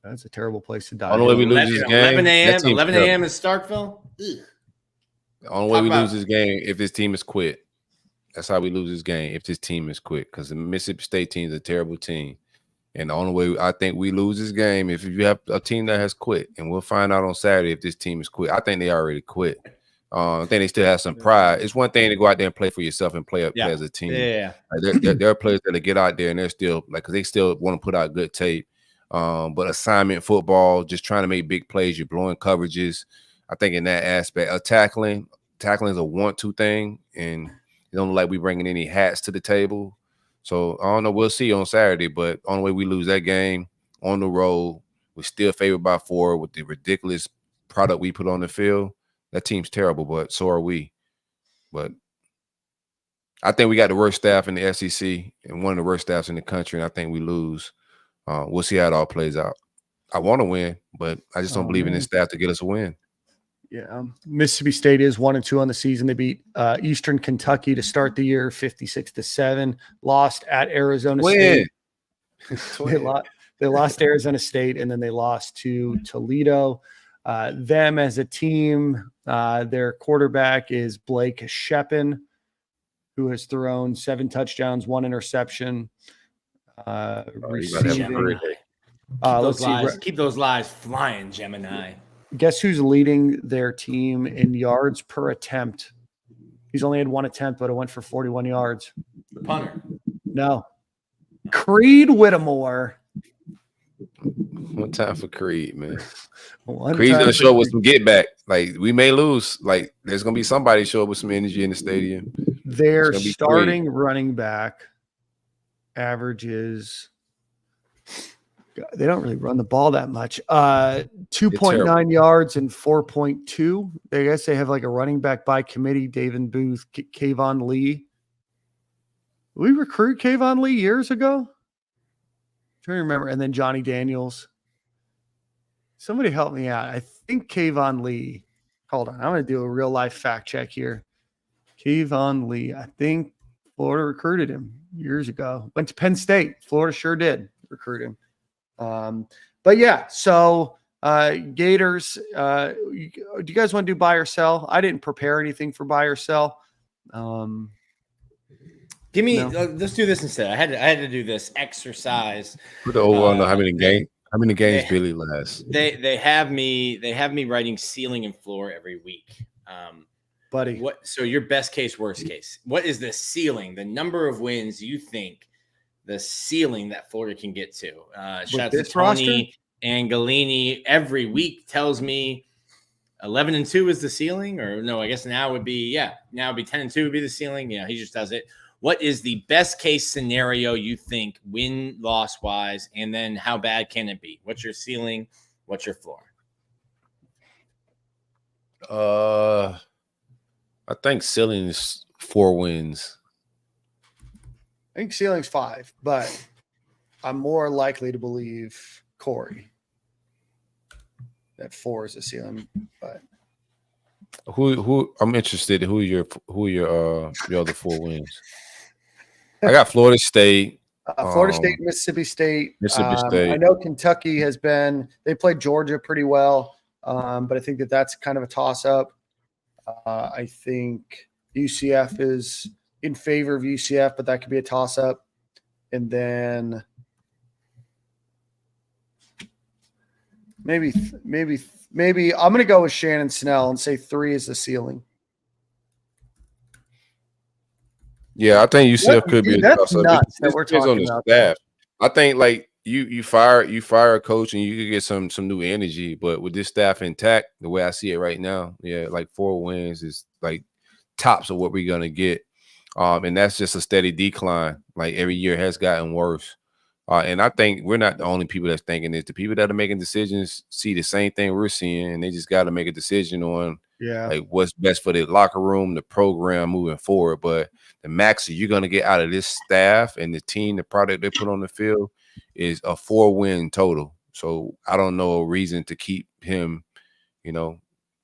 That's a terrible place to die. Only way we lose this game. 11 a.m. in Starkville. Ugh. The only way we lose this game if this team is quit. That's how we lose this game if this team is quit. Because the Mississippi State team is a terrible team. And the only way I think we lose this game if you have a team that has quit. And we'll find out on Saturday if this team is quit. I think they already quit. I think they still have some pride. It's one thing to go out there and play for yourself and play as a team. Yeah. Like there are players that get out there and they're still because they still want to put out good tape. But assignment football, just trying to make big plays, you're blowing coverages. I think in that aspect, tackling is a want-to thing, and it don't look like we bringing any hats to the table. So I don't know. We'll see on Saturday, but only way we lose that game on the road, we're still favored by 4 with the ridiculous product we put on the field. That team's terrible, but so are we. But I think we got the worst staff in the SEC and one of the worst staffs in the country, and I think we lose. We'll see how it all plays out. I want to win, but I just don't believe in this staff to get us a win. Yeah, Mississippi State is 1-2 on the season. They beat Eastern Kentucky to start the year, 56-7. Lost at Arizona State. They lost to Arizona State, and then they lost to Toledo. Them as a team, their quarterback is Blake Sheppin, who has thrown 7 touchdowns, 1 interception. Receiving. Keep those lies flying, Gemini. Guess who's leading their team in yards per attempt? He's only had 1 attempt, but it went for 41 yards. The punter. No. Creed Whittemore. One time for Creed, man. Creed's gonna show up with some get back. Like we may lose. Like there's gonna be somebody show up with some energy in the stadium. Their starting running back averages. They don't really run the ball that much. 2.9 yards and 4.2. I guess they have like a running back by committee. David Booth, Kayvon Lee. We recruit Kayvon Lee years ago. I'm trying to remember. And then Johnny Daniels. Somebody help me out. I think Kayvon Lee. Hold on. I'm going to do a real life fact check here. Kayvon Lee. I think Florida recruited him years ago. Went to Penn State. Florida sure did recruit him. But yeah, so Gators, do you guys want to do buy or sell? I didn't prepare anything for buy or sell. Give me. Let's do this instead. I had to do this exercise. Put the over on how many games. How many games Billy lasts? They have me writing ceiling and floor every week. Buddy, what? So your best case, worst case. What is the ceiling? The number of wins you think the ceiling that Florida can get to? Shout out to Tony and Galini. Every week tells me 11-2 is the ceiling, or no? I guess now would be 10-2 would be the ceiling. Yeah, he just does it. What is the best case scenario you think win-loss wise, and then how bad can it be? What's your ceiling? What's your floor? I think ceiling is 4 wins. I think ceiling's 5, but I'm more likely to believe Corey that 4 is a ceiling. But who I'm interested in who your other 4 wins. I got Florida State. Florida State, Mississippi State. State. I know Kentucky they played Georgia pretty well, but I think that's kind of a toss-up. I think UCF is in favor of UCF, but that could be a toss-up. And then maybe I'm going to go with Shannon Snell and say 3 is the ceiling. Yeah, I think UCF could be a toss-up. Nuts that we're talking about. Staff. I think like you fire a coach and you could get some new energy, but with this staff intact, the way I see it right now, like 4 wins is like tops of what we're gonna get. And that's just a steady decline. Like every year has gotten worse. And I think we're not the only people that's thinking this. The people that are making decisions see the same thing we're seeing, and they just got to make a decision on like what's best for the locker room, the program moving forward. But the max that you're gonna get out of this staff and the team, the product they put on the field is a 4-win total. So I don't know a reason to keep him,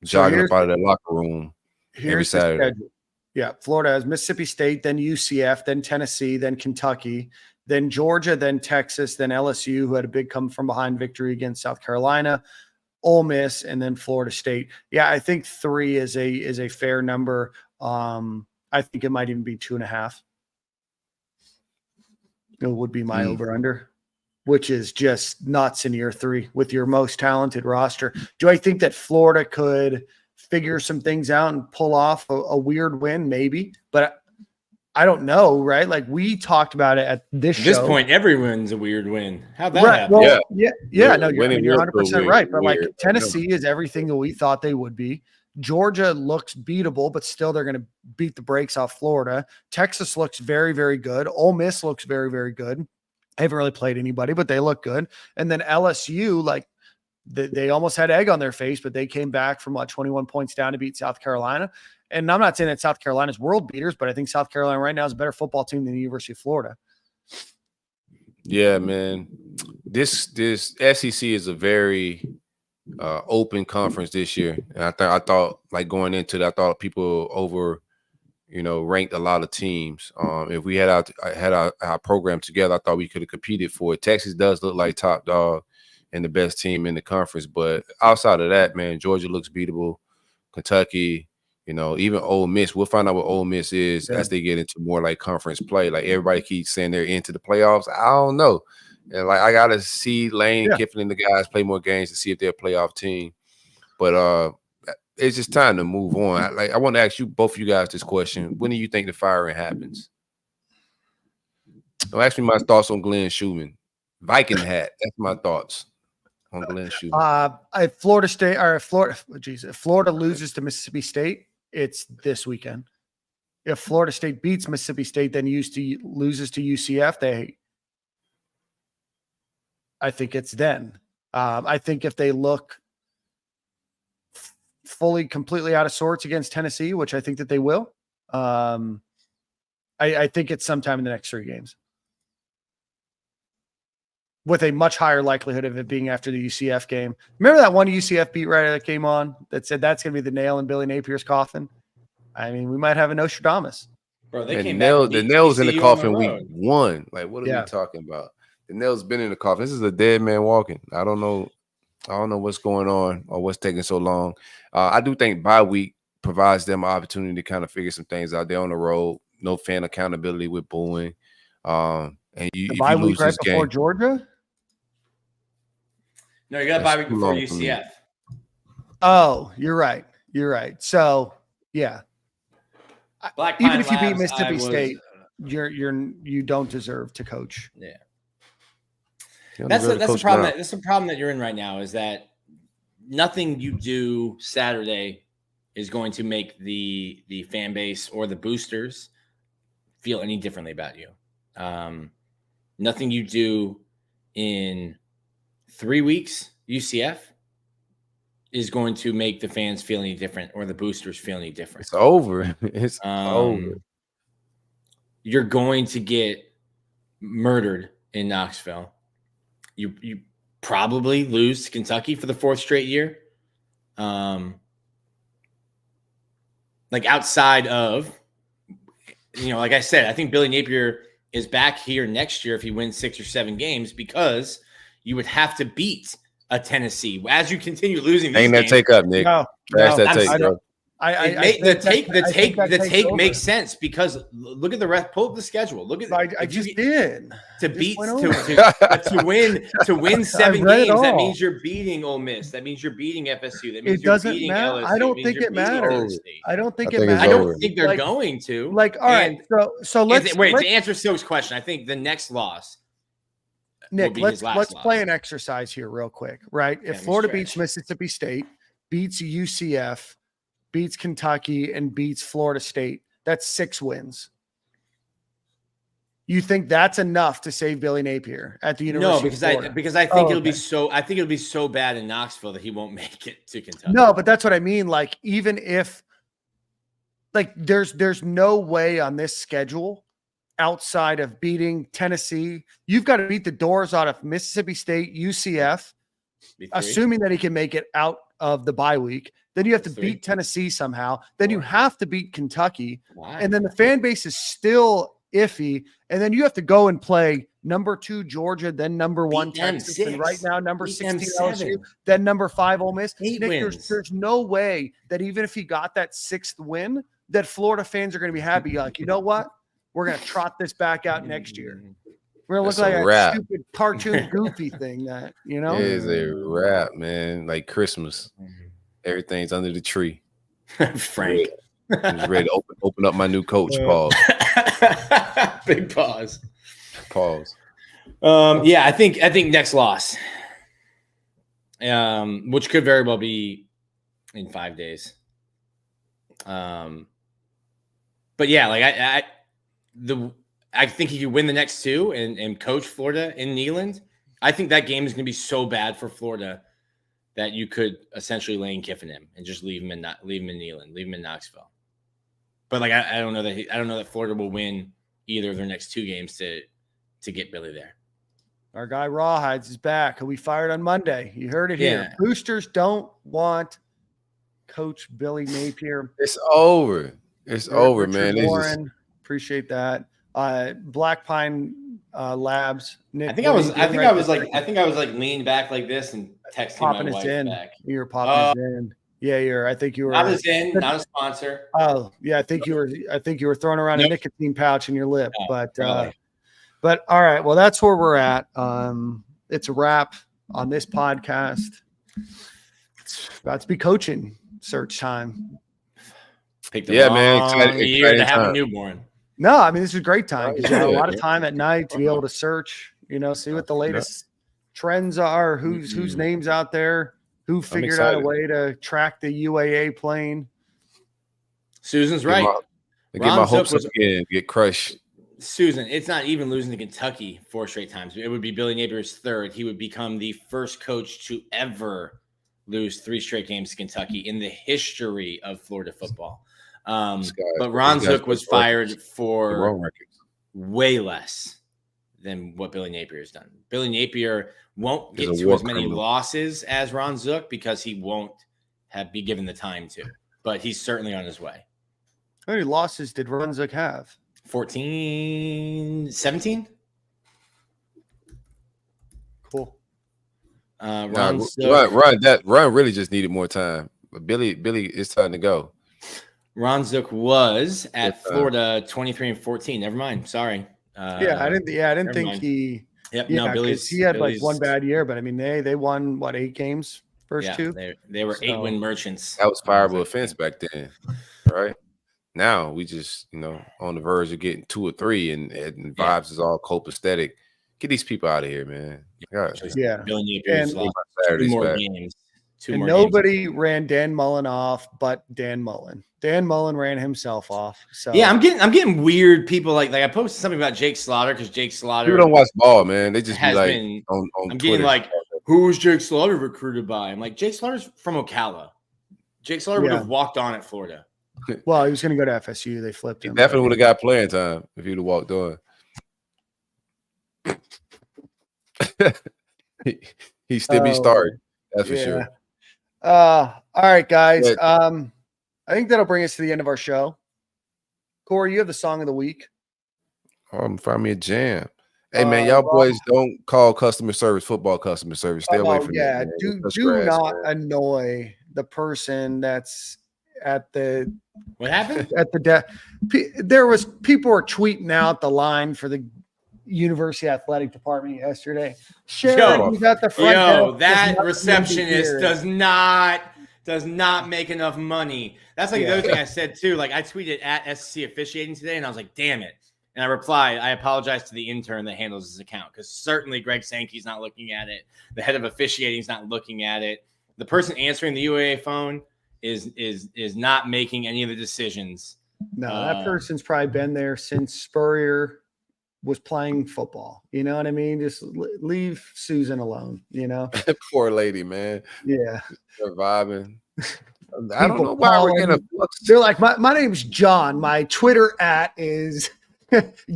jogging up out of the locker room every Saturday. Yeah, Florida has Mississippi State, then UCF, then Tennessee, then Kentucky, then Georgia, then Texas, then LSU, who had a big come from behind victory against South Carolina, Ole Miss, and then Florida State. Yeah, I think 3 is a fair number. I think it might even be 2.5. It would be my over-under, which is just nuts in year 3 with your most talented roster. Do I think that Florida could figure some things out and pull off a weird win? Maybe, but I don't know, right? Like we talked about it at this point, every win's a weird win. How'd that happen? Well, yeah. No, you're 100% right. But like Tennessee is everything that we thought they would be. Georgia looks beatable, but still they're going to beat the brakes off Florida. Texas looks very, very good. Ole Miss looks very, very good. I haven't really played anybody, but they look good. And then LSU, like they almost had egg on their face, but they came back from 21 points down to beat South Carolina. And I'm not saying that South Carolina's world beaters, but I think South Carolina right now is a better football team than the University of Florida. Yeah, man. This SEC is a very open conference this year. And I thought like going into that, I thought people over, ranked a lot of teams. If we had our program together, I thought we could have competed for it. Texas does look like top dog and the best team in the conference. But outside of that, man, Georgia looks beatable. Kentucky, even Ole Miss. We'll find out what Ole Miss is as they get into more like conference play. Like everybody keeps saying they're into the playoffs. I don't know. And like I gotta see Lane Kiffin and the guys play more games to see if they're a playoff team. But it's just time to move on. I want to ask you, both of you guys, this question: when do you think the firing happens? Don't ask me my thoughts on Glenn Schumann. Viking hat. That's my thoughts on Glenn Schumann. Florida State or Florida. If Florida loses to Mississippi State, it's this weekend. If Florida State beats Mississippi State, then loses to UCF, I think it's then. I think if they look completely out of sorts against Tennessee, which I think that they will, I think it's sometime in the next 3 games. with a much higher likelihood of it being after the UCF game. Remember that one UCF beat writer that came on that said that's going to be the nail in Billy Napier's coffin? I mean, we might have a Nostradamus. Bro, they came nail, back. The nail's in the coffin the week 1. Like, what are we talking about? The nail's been in the coffin. This is a dead man walking. I don't know what's going on or what's taking so long. I do think bye week provides them an opportunity to kind of figure some things out. They're on the road. No fan accountability with booing. And the bye week right before Georgia? No, you got a bye week before UCF. Oh, you're right. So, yeah. Even if you beat Mississippi State, you don't deserve to coach. Yeah. That's the problem. That's the problem that you're in right now is that nothing you do Saturday is going to make the fan base or the boosters feel any differently about you. Nothing you do in 3 weeks, UCF, is going to make the fans feel any different or the boosters feel any different. It's over. It's over. You're going to get murdered in Knoxville. You probably lose to Kentucky for the 4th straight year. Like outside of, like I said, I think Billy Napier is back here next year if he wins 6 or 7 games because you would have to beat a Tennessee as you continue losing. Ain't that take up, Nick? No, that take, bro. The take makes sense because look at the rest. Pull up the schedule. Look at. I just did to beat to win 7 games. That means you're beating Ole Miss. That means you're beating FSU. That means you're beating LSU. I don't think it matters. I don't think it matters. I don't think they're going to. Like, all right. So let's to answer Stokes' question. I think the next loss. Nick, let's play an exercise here real quick, right? If Florida beats Mississippi State, beats UCF, beats Kentucky, and beats Florida State, that's 6 wins. You think that's enough to save Billy Napier at the University of Florida? No, because I think it'll be so. I think it'll be so bad in Knoxville that he won't make it to Kentucky. No, but that's what I mean. Like, even if, like, there's no way on this schedule outside of beating Tennessee. You've got to beat the doors out of Mississippi State, UCF, assuming that he can make it out of the bye week. Then you have to beat Tennessee somehow. Then you have to beat Kentucky. And then the fan base is still iffy. And then you have to go and play number 2 Georgia, then number 1 Texas, and right now number 16 LSU, then number 5 Ole Miss. Nick, there's no way that even if he got that 6th win, that Florida fans are going to be happy. Like, you know what? We're going to trot this back out next year. We're going to look like a stupid cartoon goofy thing that, It is a wrap, man. Like Christmas. Everything's under the tree. Frank. I'm ready to open up my new coach. Pause. Big pause. Pause. Yeah, I think next loss. Which could very well be in 5 days. But yeah, like I think he could win the next 2 and coach Florida in Neyland. I think that game is going to be so bad for Florida that you could essentially Lane Kiffin him and just leave him in Neyland, leave him in Knoxville. But like I don't know that Florida will win either of their next 2 games to get Billy there. Our guy Rawhides is back. He'll be fired on Monday. You heard it here. Boosters don't want Coach Billy Napier. It's over. It's over, man. Warren, appreciate that. Black Pine Labs. Nick, I think I was like leaned back like this and texting my wife back. You're popping in. Yeah, I think you were not a sponsor. Oh, yeah, I think you were throwing around a nicotine pouch in your lip. No, but all right, well, that's where we're at. It's a wrap on this podcast. It's about to be coaching search time. Picked man, exciting year to have a newborn. No, I mean, this is a great time because you have a lot of time at night to be able to search, see what the latest trends are, whose names out there, who figured out a way to track the UAA plane. Susan's right. Get my hopes up again, get crushed. Susan, it's not even losing to Kentucky 4 straight times. It would be Billy Napier's 3rd. He would become the first coach to ever lose 3 straight games to Kentucky in the history of Florida football. But Ron Zook was fired for way less than what Billy Napier has done. Billy Napier won't He's get a to war as many criminal. losses as Ron Zook because he won't be given the time to. But he's certainly on his way. How many losses did Ron Zook have? 14, 17? Cool. Ron really just needed more time. But Billy, it's time to go. Ron Zook was at Florida 23-14. Never mind. Sorry. I didn't think mind. he. Yep. Yeah, No, Billy's. He had like one bad year, but I mean they won what 8 games first two. They were 8-win merchants. That was fireable offense back then, right? Now we just on the verge of getting 2 or 3, and vibes is all copacetic. Get these people out of here, man. God, Billy Napier's lost 2 more games. Nobody ran Dan Mullen off, but Dan Mullen. Dan Mullen ran himself off. So yeah, I'm getting weird people like I posted something about Jake Slaughter because Jake Slaughter. People don't watch ball, man. They just be like on I'm Twitter. getting like, who was Jake Slaughter recruited by? I'm like, Jake Slaughter's from Ocala. Jake Slaughter would have walked on at Florida. Well, he was going to go to FSU. They flipped him. He definitely would have got playing time if he'd have walked on. He still be starting. That's for sure. All right, guys. I think that'll bring us to the end of our show. Corey, you have the song of the week. Find me a jam. Hey, man, y'all boys don't call customer service football customer service. Stay away from that. Do not annoy the person that's at the. What happened? At the there was people were tweeting out the line for the University Athletic Department yesterday. Sharon, he's at the front. That receptionist does not make enough money. That's like the other thing I said too. Like I tweeted at SC officiating today, and I was like, "Damn it!" And I replied, "I apologize to the intern that handles his account because certainly Greg Sankey's not looking at it. The head of officiating is not looking at it. The person answering the UAA phone is not making any of the decisions." No, that person's probably been there since Spurrier was playing football. You know what I mean? Just leave Susan alone, Poor lady, man. Yeah. Surviving. I don't know why we're getting a They're like, my name's John. My Twitter @ is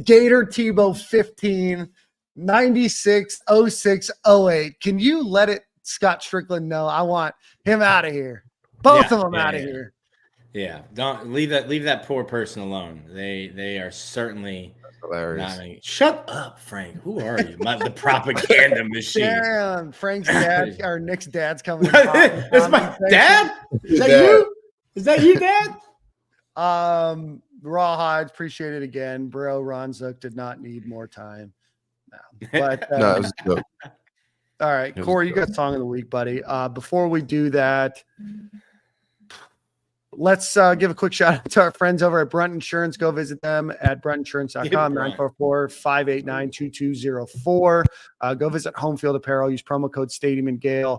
Gator Tebow 15 96 06 08. Can you let Scott Stricklin know? I want him out of here. Both of them out of here. Yeah, don't leave that poor person alone. They are certainly hilarious. Shut up, Frank. Who are you? The propaganda machine. Damn, Frank's dad or Nick's dad's coming. Is my dad? Is that you? Is that you, Dad? Rawhides, appreciate it again, bro. Ron Zook did not need more time. No, but no, it was good. All right, Corey, you got song of the week, buddy. Before we do that, let's give a quick shout out to our friends over at Brunt Insurance. Go visit them at bruntinsurance.com, 944-589-2204. Go visit Home Field Apparel. Use promo code StadiumandGale.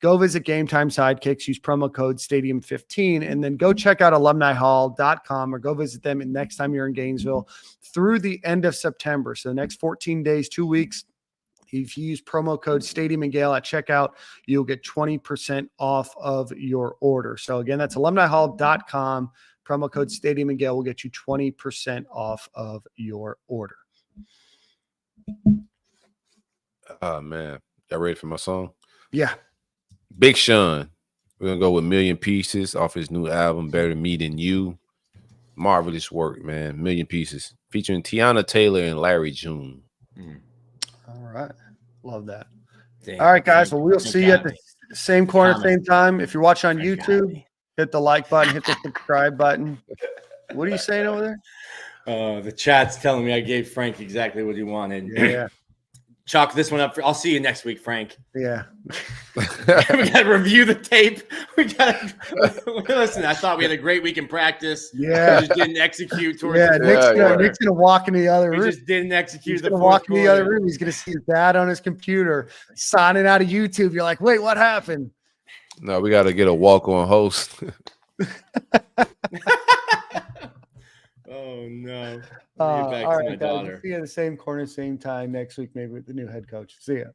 Go visit Game Time Sidekicks. Use promo code Stadium15. And then go check out alumnihall.com or go visit them next time you're in Gainesville through the end of September. So the next 14 days, 2 weeks. If you use promo code StadiumandGale at checkout, you'll get 20% off of your order. So again, that's alumnihall.com. Promo code StadiumandGale will get you 20% off of your order. Oh, man. Y'all ready for my song? Yeah. Big Sean. We're going to go with Million Pieces off his new album, Better Me Than You. Marvelous work, man. Million Pieces. Featuring Tiana Taylor and Larry June. All right. Love that. Damn, all right, guys. Well, we'll see you at the same corner, same time. If you're watching on YouTube, hit the like button, hit the subscribe button. What are you saying over there? The chat's telling me I gave Frank exactly what he wanted. Yeah. Chalk this one up. I'll see you next week, Frank. Yeah. We got to review the tape. Listen, I thought we had a great week in practice. Yeah. We just didn't execute towards Nick's going to walk in the other room. We just didn't execute. He's going to walk in the other room. He's going to see his dad on his computer signing out of YouTube. You're like, wait, what happened? No, we got to get a walk-on host. Oh, no. All right, guys. We'll see you at the same corner, same time next week, maybe with the new head coach. See ya.